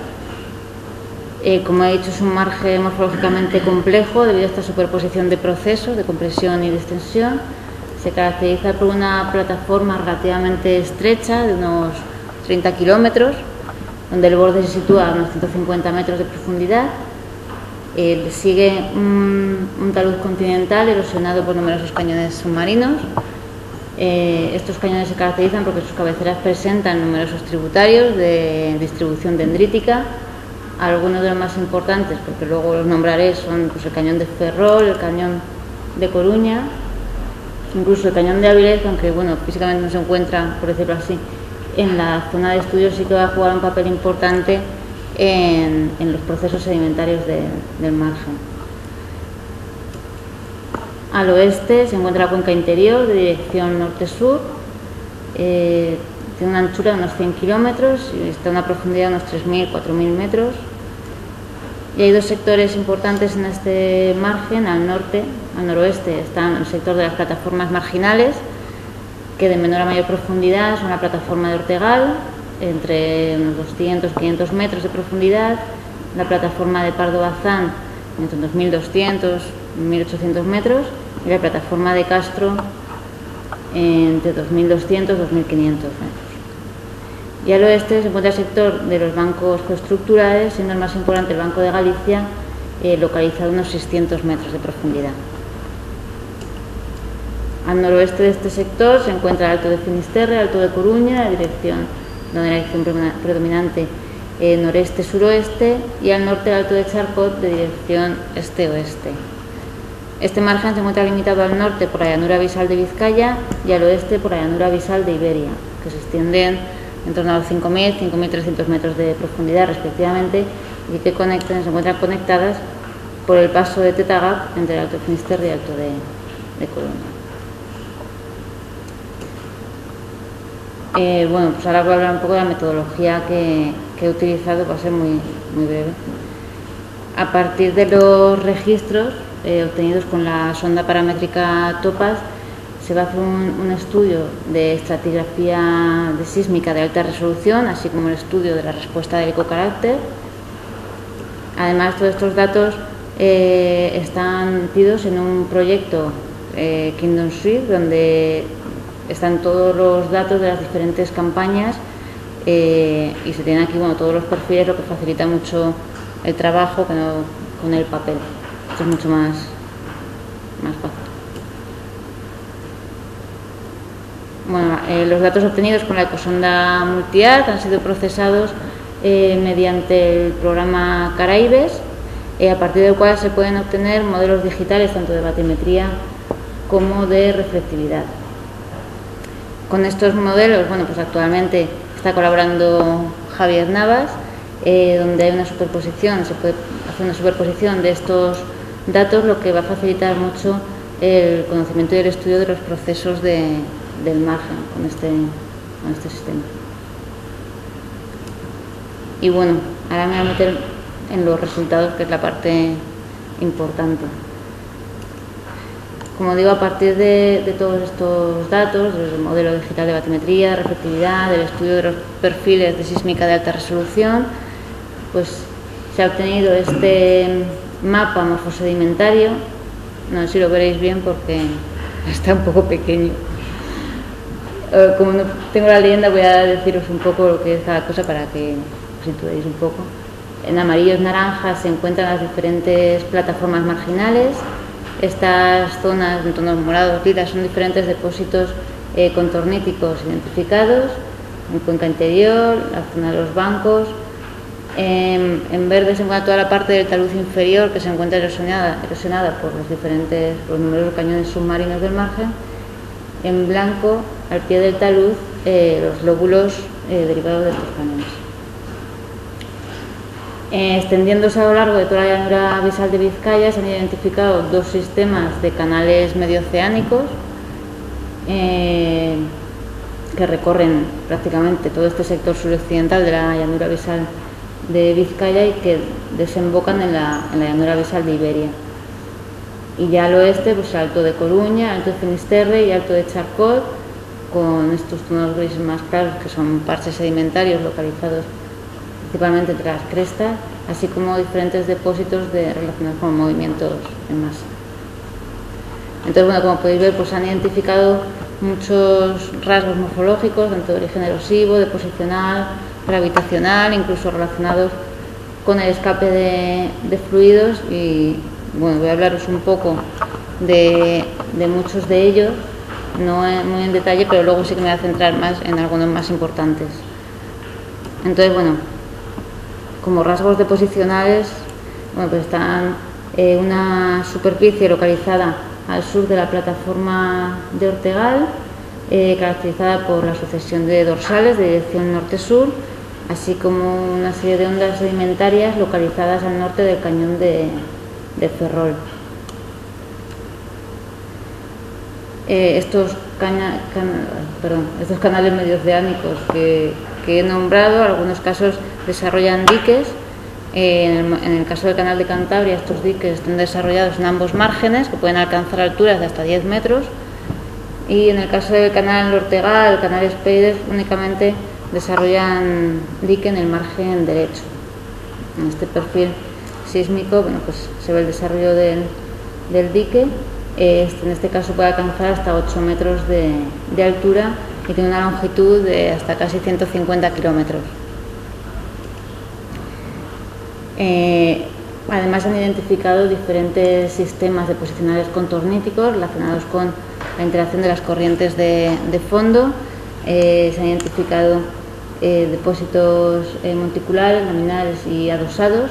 Como he dicho, es un margen morfológicamente complejo debido a esta superposición de procesos de compresión y de extensión. Se caracteriza por una plataforma relativamente estrecha de unos 30 kilómetros, donde el borde se sitúa a unos 150 metros de profundidad. Sigue un talud continental erosionado por numerosos cañones submarinos. Estos cañones se caracterizan porque sus cabeceras presentan numerosos tributarios de distribución dendrítica. Algunos de los más importantes, porque luego los nombraré, son pues, el cañón de Ferrol, el cañón de Coruña, incluso el cañón de Avilés, aunque bueno, físicamente no se encuentra, por decirlo así, en la zona de estudio, sí que va a jugar un papel importante en los procesos sedimentarios del margen. Al oeste se encuentra la cuenca interior de dirección norte-sur, tiene una anchura de unos 100 kilómetros y está a una profundidad de unos 3.000, 4.000 metros. Y hay dos sectores importantes en este margen. Al noroeste está el sector de las plataformas marginales, que de menor a mayor profundidad son la plataforma de Ortegal, entre unos 200 500 metros de profundidad, la plataforma de Pardo Bazán, entre unos 1.200 1.800 metros, y la plataforma de Castro, entre 2.200 2.500 metros. Y al oeste se encuentra el sector de los bancos coestructurales, siendo el más importante el Banco de Galicia, localizado a unos 600 metros de profundidad. Al noroeste de este sector se encuentra el Alto de Finisterre, el Alto de Coruña, la dirección predominante noreste-suroeste, y al norte el Alto de Charcot, de dirección este-oeste. Este margen se encuentra limitado al norte por la llanura abisal de Vizcaya y al oeste por la llanura abisal de Iberia, que se extienden en torno a los 5.000 5.300 metros de profundidad respectivamente, y que se encuentran conectadas por el paso de Tetagap entre el Alto de Finisterre y el Alto de Coruña. Bueno, pues ahora voy a hablar un poco de la metodología que he utilizado, va a ser muy breve. A partir de los registros obtenidos con la sonda paramétrica TOPAZ, se va a hacer un estudio de estratigrafía de sísmica de alta resolución, así como el estudio de la respuesta del ecocarácter. Además, todos estos datos están metidos en un proyecto Kingdom Suite, donde están todos los datos de las diferentes campañas y se tienen aquí todos los perfiles, lo que facilita mucho el trabajo que no con el papel. Esto es mucho más fácil. Bueno, los datos obtenidos con la ecosonda Multiart han sido procesados mediante el programa Caraibes, a partir del cual se pueden obtener modelos digitales tanto de batimetría como de reflectividad. Con estos modelos, bueno, pues actualmente está colaborando Javier Navas, donde hay una superposición, se puede hacer una superposición de estos datos, lo que va a facilitar mucho el conocimiento y el estudio de los procesos del margen con este sistema. Y bueno, ahora me voy a meter en los resultados, que es la parte importante. Como digo, a partir de todos estos datos, del modelo digital de batimetría, reflectividad, del estudio de los perfiles de sísmica de alta resolución, pues se ha obtenido este mapa morfosedimentario. No sé si lo veréis bien porque está un poco pequeño. Como no tengo la leyenda, voy a deciros un poco lo que es cada cosa para que os intuáis un poco. En amarillos, naranjas se encuentran las diferentes plataformas marginales. Estas zonas en tonos morados, lilas, son diferentes depósitos contorníticos identificados en cuenca interior, la zona de los bancos. En verde se encuentra toda la parte del talud inferior, que se encuentra erosionada por los numerosos cañones submarinos del margen. En blanco, al pie del talud, los lóbulos derivados de estos cañones. Extendiéndose a lo largo de toda la llanura abisal de Vizcaya, se han identificado dos sistemas de canales medioceánicos que recorren prácticamente todo este sector suroccidental de la llanura abisal de Vizcaya y que desembocan en la llanura abisal de Iberia. Y ya al oeste, pues el Alto de Coruña, Alto de Finisterre y Alto de Charcot, con estos tonos grises más claros que son parches sedimentarios localizados principalmente entre las crestas, así como diferentes depósitos relacionados con movimientos en masa. Entonces, bueno, como podéis ver, pues han identificado muchos rasgos morfológicos, tanto de origen erosivo, deposicional, gravitacional, incluso relacionados con el escape de fluidos. Y bueno, voy a hablaros un poco de muchos de ellos, no muy en detalle, pero luego sí que me voy a centrar más en algunos más importantes. Entonces, bueno, como rasgos deposicionales, bueno, pues están una superficie localizada al sur de la plataforma de Ortegal, caracterizada por la sucesión de dorsales de dirección norte-sur, así como una serie de ondas sedimentarias localizadas al norte del cañón de Ferrol. Estos canales medioceánicos que he nombrado, en algunos casos desarrollan diques. En el caso del canal de Cantabria, estos diques están desarrollados en ambos márgenes, que pueden alcanzar alturas de hasta 10 metros. Y en el caso del canal Ortegal, el canal Speides, únicamente desarrollan dique en el margen derecho. En este perfil sísmico, bueno, pues se ve el desarrollo del dique. En este caso puede alcanzar hasta 8 metros de altura y tiene una longitud de hasta casi 150 kilómetros. Además, han identificado diferentes sistemas deposicionales contorníticos relacionados con la interacción de las corrientes de fondo. Se han identificado depósitos monticulares, laminares y adosados.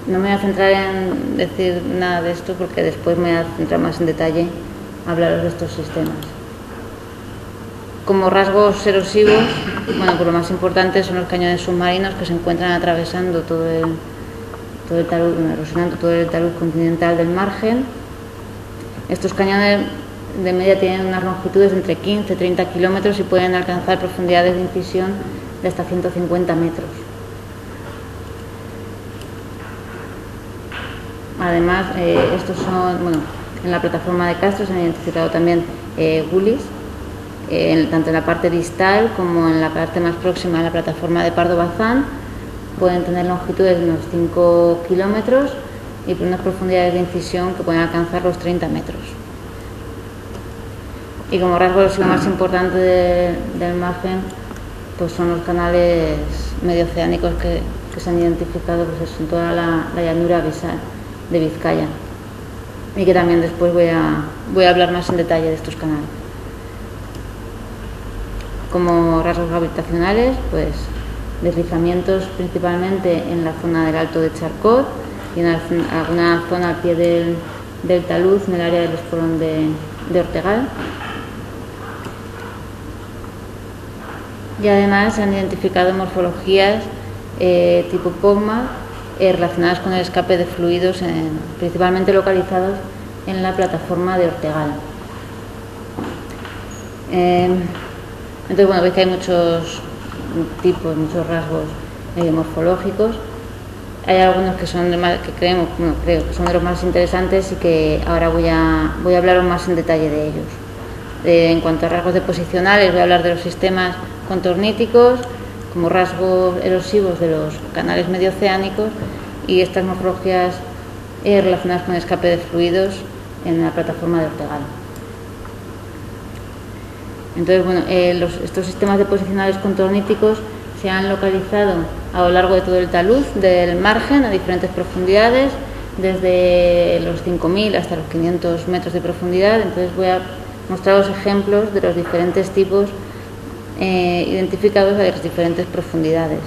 No me voy a centrar en decir nada de esto porque después me voy a centrar más en detalle a hablaros de estos sistemas. Como rasgos erosivos, bueno, pues lo más importante son los cañones submarinos que se encuentran atravesando todo el talud, erosionando todo el talud continental del margen. Estos cañones de media tienen unas longitudes de entre 15 y 30 kilómetros y pueden alcanzar profundidades de incisión de hasta 150 metros. Además, estos son, bueno, en la plataforma de Castro se han identificado también gullies, tanto en la parte distal como en la parte más próxima a la plataforma de Pardo Bazán. Pueden tener longitudes de unos 5 kilómetros y por unas profundidades de incisión que pueden alcanzar los 30 metros. Y como rasgo más importante del margen, pues son los canales medioceánicos que se han identificado pues en toda la llanura abisal de Vizcaya, y que también después voy a hablar más en detalle de estos canales. Como rasgos gravitacionales, pues deslizamientos principalmente en la zona del Alto de Charcot y en alguna zona al pie del talud, en el área del espolón de Ortegal. Y además se han identificado morfologías tipo POGMA relacionadas con el escape de fluidos, principalmente localizados en la plataforma de Ortegal. Entonces, bueno, veis que hay muchos tipos, muchos rasgos morfológicos. Hay algunos que son creo que son de los más interesantes y que ahora voy a hablar más en detalle de ellos. En cuanto a rasgos deposicionales, voy a hablar de los sistemas contorníticos como rasgos erosivos de los canales medioceánicos y estas morfologías relacionadas con el escape de fluidos en la plataforma de Ortegal. Entonces, bueno, estos sistemas deposicionales contorníticos se han localizado a lo largo de todo el talud del margen a diferentes profundidades, desde los 5.000 hasta los 500 metros de profundidad. Entonces voy a mostraros ejemplos de los diferentes tipos identificados a las diferentes profundidades.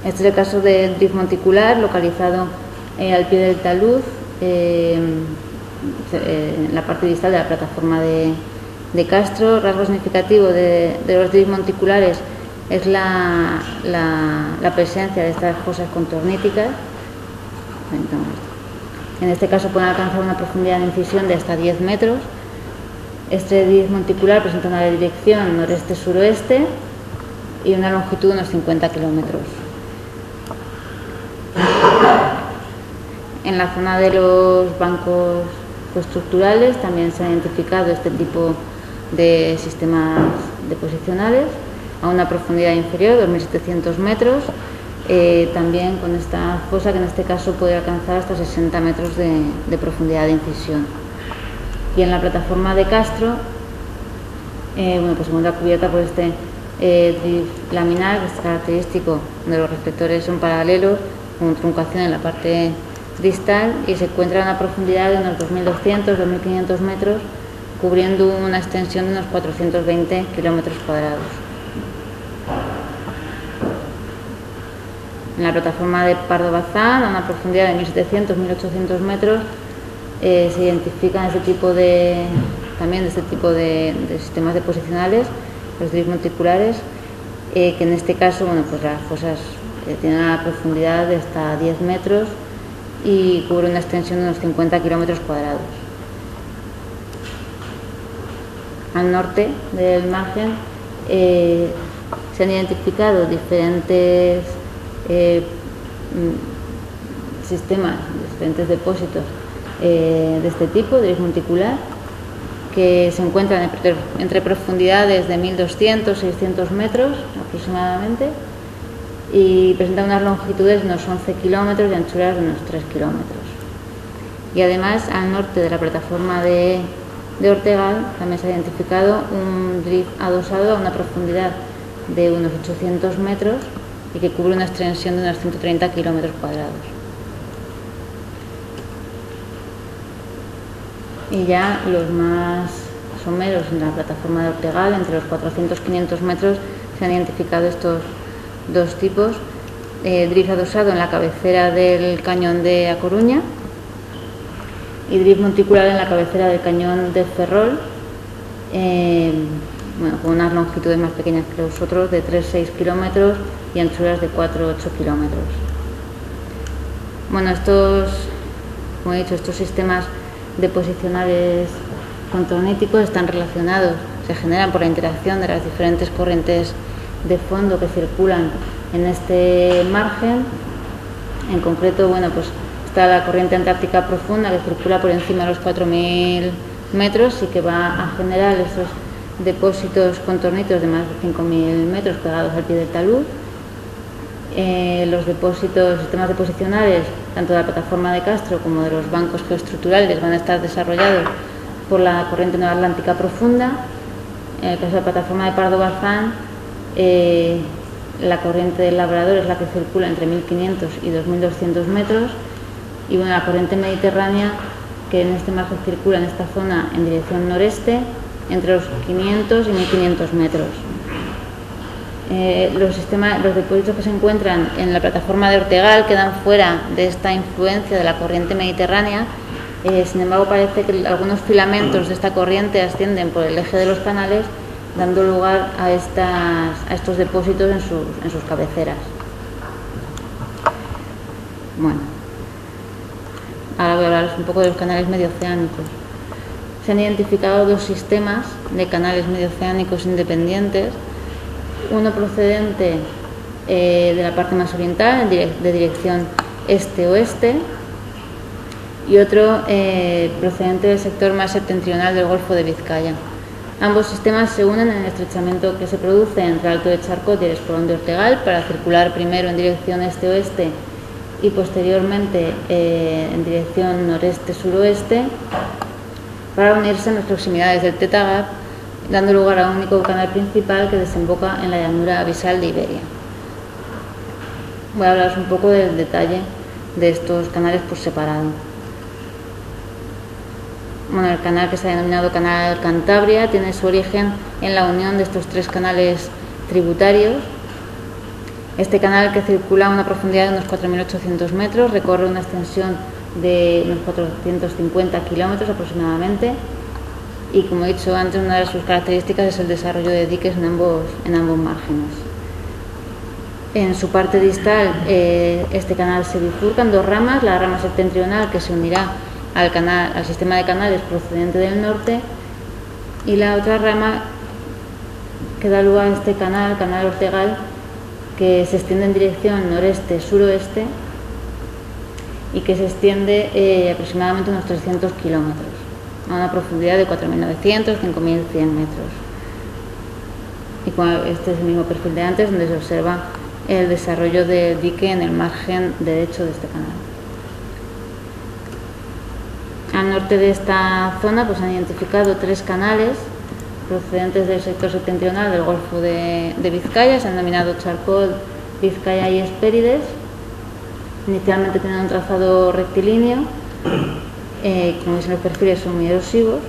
Este es el caso del drift monticular localizado al pie del talud, en la parte distal de la plataforma de Castro. Rasgo significativo de los drifts monticulares es la presencia de estas fosas contorníticas. En este caso pueden alcanzar una profundidad de incisión de hasta 10 metros. Este drift monticular presenta una dirección noreste-suroeste y una longitud de unos 50 kilómetros. En la zona de los bancos estructurales también se ha identificado este tipo de sistemas deposicionales a una profundidad inferior, 2.700 metros, también con esta fosa que en este caso puede alcanzar hasta 60 metros de profundidad de incisión. Y en la plataforma de Castro, bueno, pues se encuentra cubierta por este drift laminar, que es característico, donde los reflectores son paralelos, con truncación en la parte distal, y se encuentra a una profundidad de unos 2.200, 2.500 metros, cubriendo una extensión de unos 420 kilómetros cuadrados. En la plataforma de Pardo Bazán, a una profundidad de 1.700, 1.800 metros, se identifican este tipo de sistemas deposicionales, los drifts monticulares, que en este caso, bueno, pues las fosas tienen una profundidad de hasta 10 metros y cubre una extensión de unos 50 kilómetros cuadrados. Al norte del margen se han identificado diferentes sistemas, diferentes depósitos de este tipo, drift monticular, que se encuentran entre profundidades de 1.200 600 metros aproximadamente y presentan unas longitudes de unos 11 kilómetros y anchuras de unos 3 kilómetros. Y además, al norte de la plataforma de Ortegal también se ha identificado un drift adosado a una profundidad de unos 800 metros y que cubre una extensión de unos 130 kilómetros cuadrados. Y ya los más someros en la plataforma de Ortegal, entre los 400 y 500 metros, se han identificado estos dos tipos: drift adosado en la cabecera del cañón de A Coruña y drift monticular en la cabecera del cañón de Ferrol, bueno, con unas longitudes más pequeñas que los otros, de 3-6 kilómetros y anchuras de 4-8 kilómetros. Bueno, estos, como he dicho, estos sistemas deposicionales contorníticos están relacionados, se generan por la interacción de las diferentes corrientes de fondo que circulan en este margen. En concreto, bueno, pues está la corriente antártica profunda que circula por encima de los 4.000 metros y que va a generar esos depósitos contornitos de más de 5.000 metros pegados al pie del talud. Los depósitos, sistemas deposicionales, tanto de la plataforma de Castro como de los bancos geoestructurales, van a estar desarrollados por la corriente neoatlántica profunda. En el caso de la plataforma de Pardo Bazán, la corriente del Labrador es la que circula entre 1.500 y 2.200 metros, y bueno, la corriente mediterránea, que en este margen circula en esta zona en dirección noreste, entre los 500 y 1.500 metros. Los depósitos que se encuentran en la plataforma de Ortegal quedan fuera de esta influencia de la corriente mediterránea. Sin embargo, parece que algunos filamentos de esta corriente ascienden por el eje de los canales, dando lugar a estos depósitos en sus cabeceras. Bueno, ahora voy a hablaros un poco de los canales medioceánicos. Se han identificado dos sistemas de canales medioceánicos independientes, uno procedente de la parte más oriental, de dirección este-oeste, y otro procedente del sector más septentrional del Golfo de Vizcaya. Ambos sistemas se unen en el estrechamiento que se produce entre el Alto de Charcot y el Espolón de Ortegal para circular primero en dirección este-oeste y posteriormente en dirección noreste-suroeste, para unirse en las proximidades del Teta Gap, dando lugar a un único canal principal que desemboca en la llanura abisal de Iberia. Voy a hablaros un poco del detalle de estos canales por separado. Bueno, el canal que se ha denominado Canal Cantabria tiene su origen en la unión de estos tres canales tributarios. Este canal, que circula a una profundidad de unos 4.800 metros, recorre una extensión de unos 450 kilómetros aproximadamente, y como he dicho antes, una de sus características es el desarrollo de diques en ambos márgenes. En su parte distal, este canal se bifurca en dos ramas: la rama septentrional, que se unirá al sistema de canales procedente del norte, y la otra rama que da lugar a este canal, Canal Ortegal, que se extiende en dirección noreste-suroeste y que se extiende aproximadamente unos 300 kilómetros, a una profundidad de 4.900, 5.100 metros. Y este es el mismo perfil de antes, donde se observa el desarrollo del dique en el margen derecho de este canal. Al norte de esta zona pues han identificado tres canales procedentes del sector septentrional del Golfo de Vizcaya. Se han denominado Charcot, Vizcaya y Hespérides. Inicialmente tenían un trazado rectilíneo, como dicen los perfiles, son muy erosivos,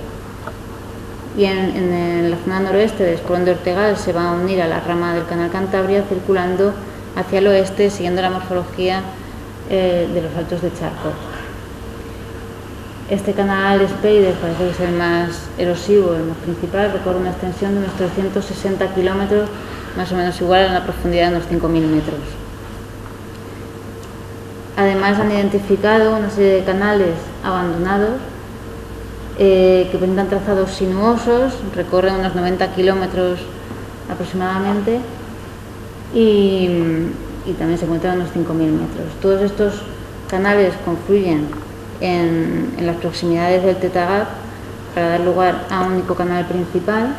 y en la zona noroeste del Espolón de Ortegal se va a unir a la rama del Canal Cantabria, circulando hacia el oeste siguiendo la morfología de los altos de Charcot. Este canal Hespérides parece que es el más erosivo, el más principal, recorre una extensión de unos 360 kilómetros, más o menos igual a una profundidad de unos 5.000 metros. Además, han identificado una serie de canales abandonados que presentan trazados sinuosos, recorren unos 90 kilómetros aproximadamente, y también se encuentran unos 5.000 metros. Todos estos canales confluyen en las proximidades del Teta Gap para dar lugar a un único canal principal,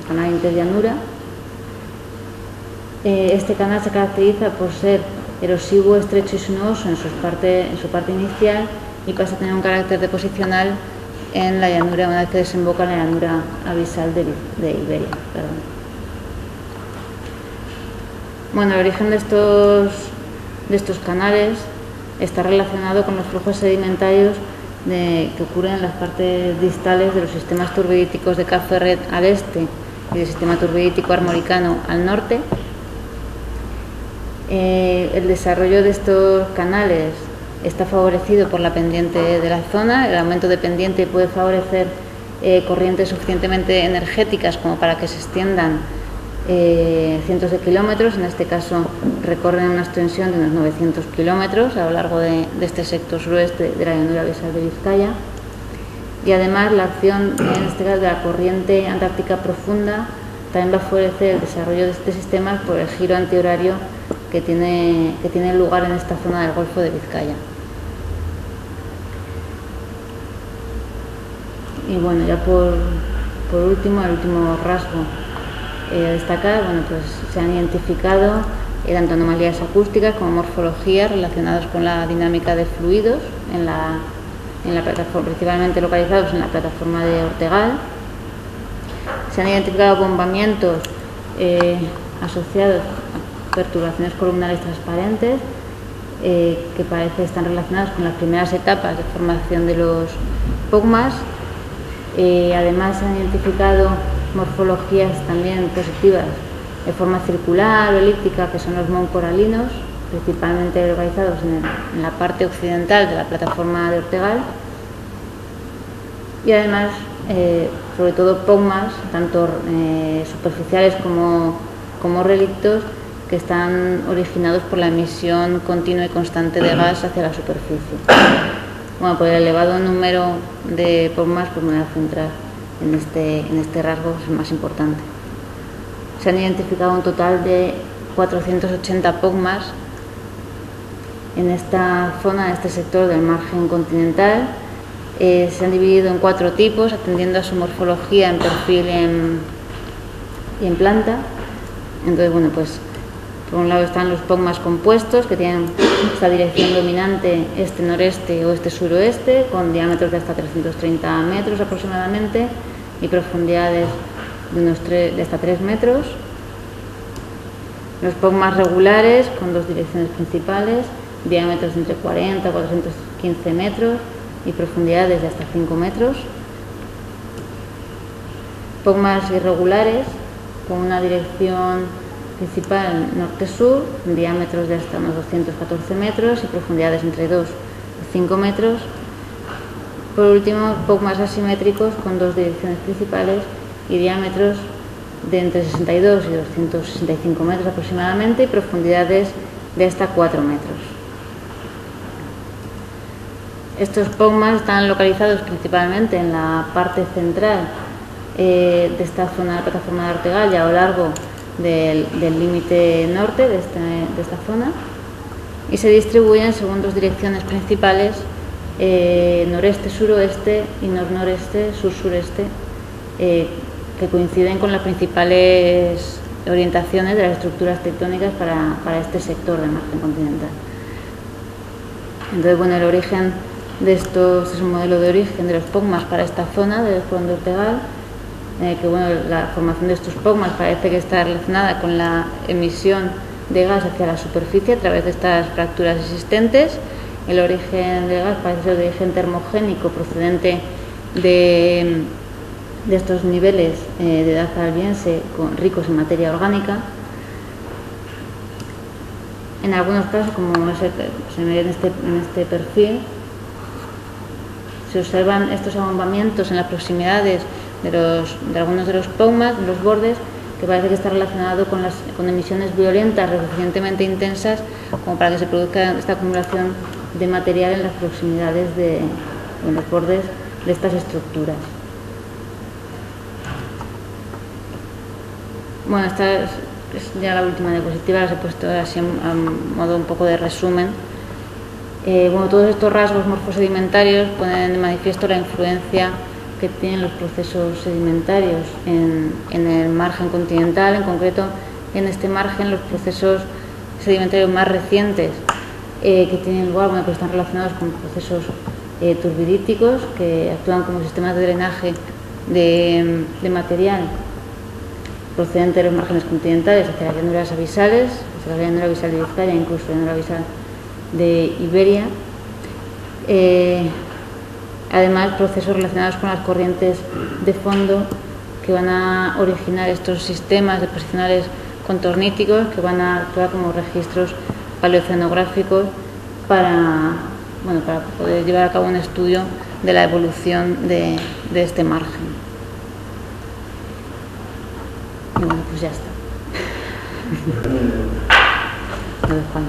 el canal interllanura. Este canal se caracteriza por ser erosivo, estrecho y sinuoso en su parte inicial, y pasa a tener un carácter deposicional en la llanura una vez que desemboca en la llanura abisal de Iberia. Bueno, el origen de estos canales está relacionado con los flujos sedimentarios que ocurren en las partes distales de los sistemas turbidíticos de Cap Ferret al este y del sistema turbidítico armoricano al norte. El desarrollo de estos canales está favorecido por la pendiente de la zona. El aumento de pendiente puede favorecer corrientes suficientemente energéticas como para que se extiendan cientos de kilómetros. En este caso recorren una extensión de unos 900 kilómetros a lo largo de este sector suroeste de la llanura abisal de Vizcaya. Y además la acción, en este caso, de la corriente antártica profunda también va a favorecer el desarrollo de este sistema por el giro antihorario que tiene lugar en esta zona del Golfo de Vizcaya. Y bueno, ya por último, el último rasgo a destacar, bueno, pues se han identificado tanto anomalías acústicas como morfologías relacionadas con la dinámica de fluidos en la plataforma, principalmente localizados en la plataforma de Ortegal. Se han identificado bombamientos asociados a perturbaciones columnares transparentes que parece están relacionados con las primeras etapas de formación de los POGMAS. Además se han identificado morfologías también positivas de forma circular o elíptica, que son los moncoralinos, principalmente localizados en la parte occidental de la plataforma de Ortegal. Y además, sobre todo POGMAS, tanto superficiales como relictos, que están originados por la emisión continua y constante de gas hacia la superficie. Bueno, por el elevado número de POGMAS, pues me voy a centrar en este rasgo, que es el más importante. Se han identificado un total de 480 POGMAS en esta zona, en este sector del margen continental. Se han dividido en 4 tipos, atendiendo a su morfología en perfil y en planta. Entonces, bueno, pues por un lado están los POGMAS compuestos, que tienen esta dirección dominante este-noreste o este-suroeste, con diámetros de hasta 330 metros aproximadamente y profundidades de hasta 3 metros. Los POGMAS regulares, con 2 direcciones principales, diámetros entre 40 y 415 metros y profundidades de hasta 5 metros. POGMAS irregulares, con una dirección principal norte-sur, diámetros de hasta unos 214 metros y profundidades entre 2 y 5 metros. Por último, POGMAS asimétricos con 2 direcciones principales y diámetros de entre 62 y 265 metros aproximadamente y profundidades de hasta 4 metros. Estos POGMAS están localizados principalmente en la parte central de esta zona de la plataforma de Ortegal y a lo largo del límite norte de esta zona, y se distribuyen según 2 direcciones principales, noreste-suroeste y nor-noreste, sur-sureste, que coinciden con las principales orientaciones de las estructuras tectónicas para este sector del margen continental. Entonces, bueno, el origen de estos, este es un modelo de origen de los POGMAS para esta zona del Fondo de Ortegal, que bueno, la formación de estos POGMAS parece que está relacionada con la emisión de gas hacia la superficie a través de estas fracturas existentes. El origen del gas parece ser de origen termogénico procedente de estos niveles de edad albiense ricos en materia orgánica. En algunos casos, como se ve en este perfil, se observan estos abombamientos en las proximidades de algunos de los POGMAS, de los bordes, que parece que está relacionado con emisiones violentas lo suficientemente intensas como para que se produzca esta acumulación de material en las proximidades de los bordes de estas estructuras. Bueno, esta es ya la última diapositiva, las he puesto así a modo un poco de resumen. Bueno, todos estos rasgos morfosedimentarios ponen de manifiesto la influencia que tienen los procesos sedimentarios en el margen continental, en concreto en este margen los procesos sedimentarios más recientes que tienen lugar, bueno, que están relacionados con procesos turbidíticos que actúan como sistemas de drenaje de material procedente de los márgenes continentales hacia las llanuras abisales, hacia la llanura abisal de Vizcaya, incluso la llanura abisal de Iberia. Además, procesos relacionados con las corrientes de fondo que van a originar estos sistemas deposicionales contorníticos que van a actuar como registros paleoceanográficos para poder llevar a cabo un estudio de la evolución de este margen. Y bueno, pues ya está. Lo dejo ahí.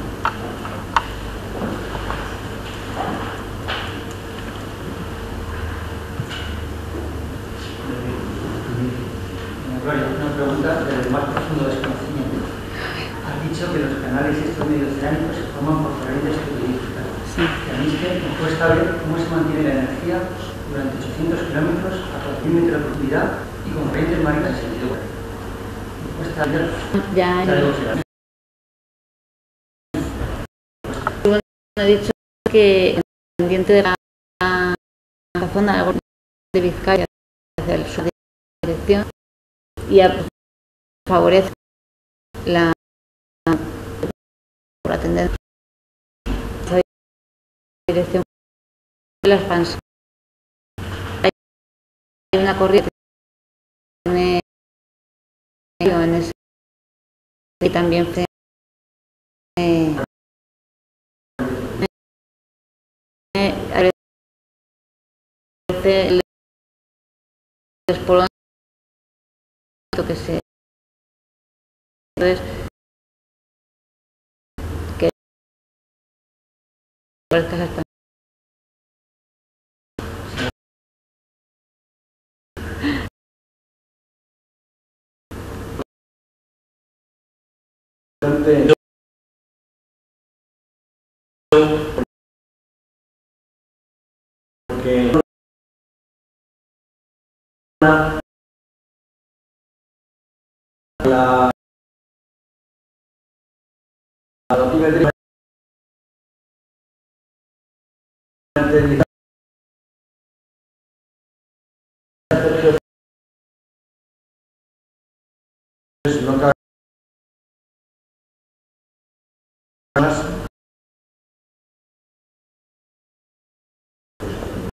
Gloria, una pregunta desde el más profundo desconocimiento. Has dicho que los canales estos medioceánicos se forman por corrientes geológicas. Sí. Que a mí es que me cuesta ver cómo se mantiene la energía durante 800 kilómetros a 4.000 metros de profundidad y con corrientes marinas en sentido contrario. Me cuesta ver Ya la velocidad. he dicho que pendiente de la zona de Vizcaya hacia el sur de la dirección y favorece la por atender esa dirección de la expansión. Hay una corriente en ese y también el espolón que se entonces que porque la batimetría no cabe más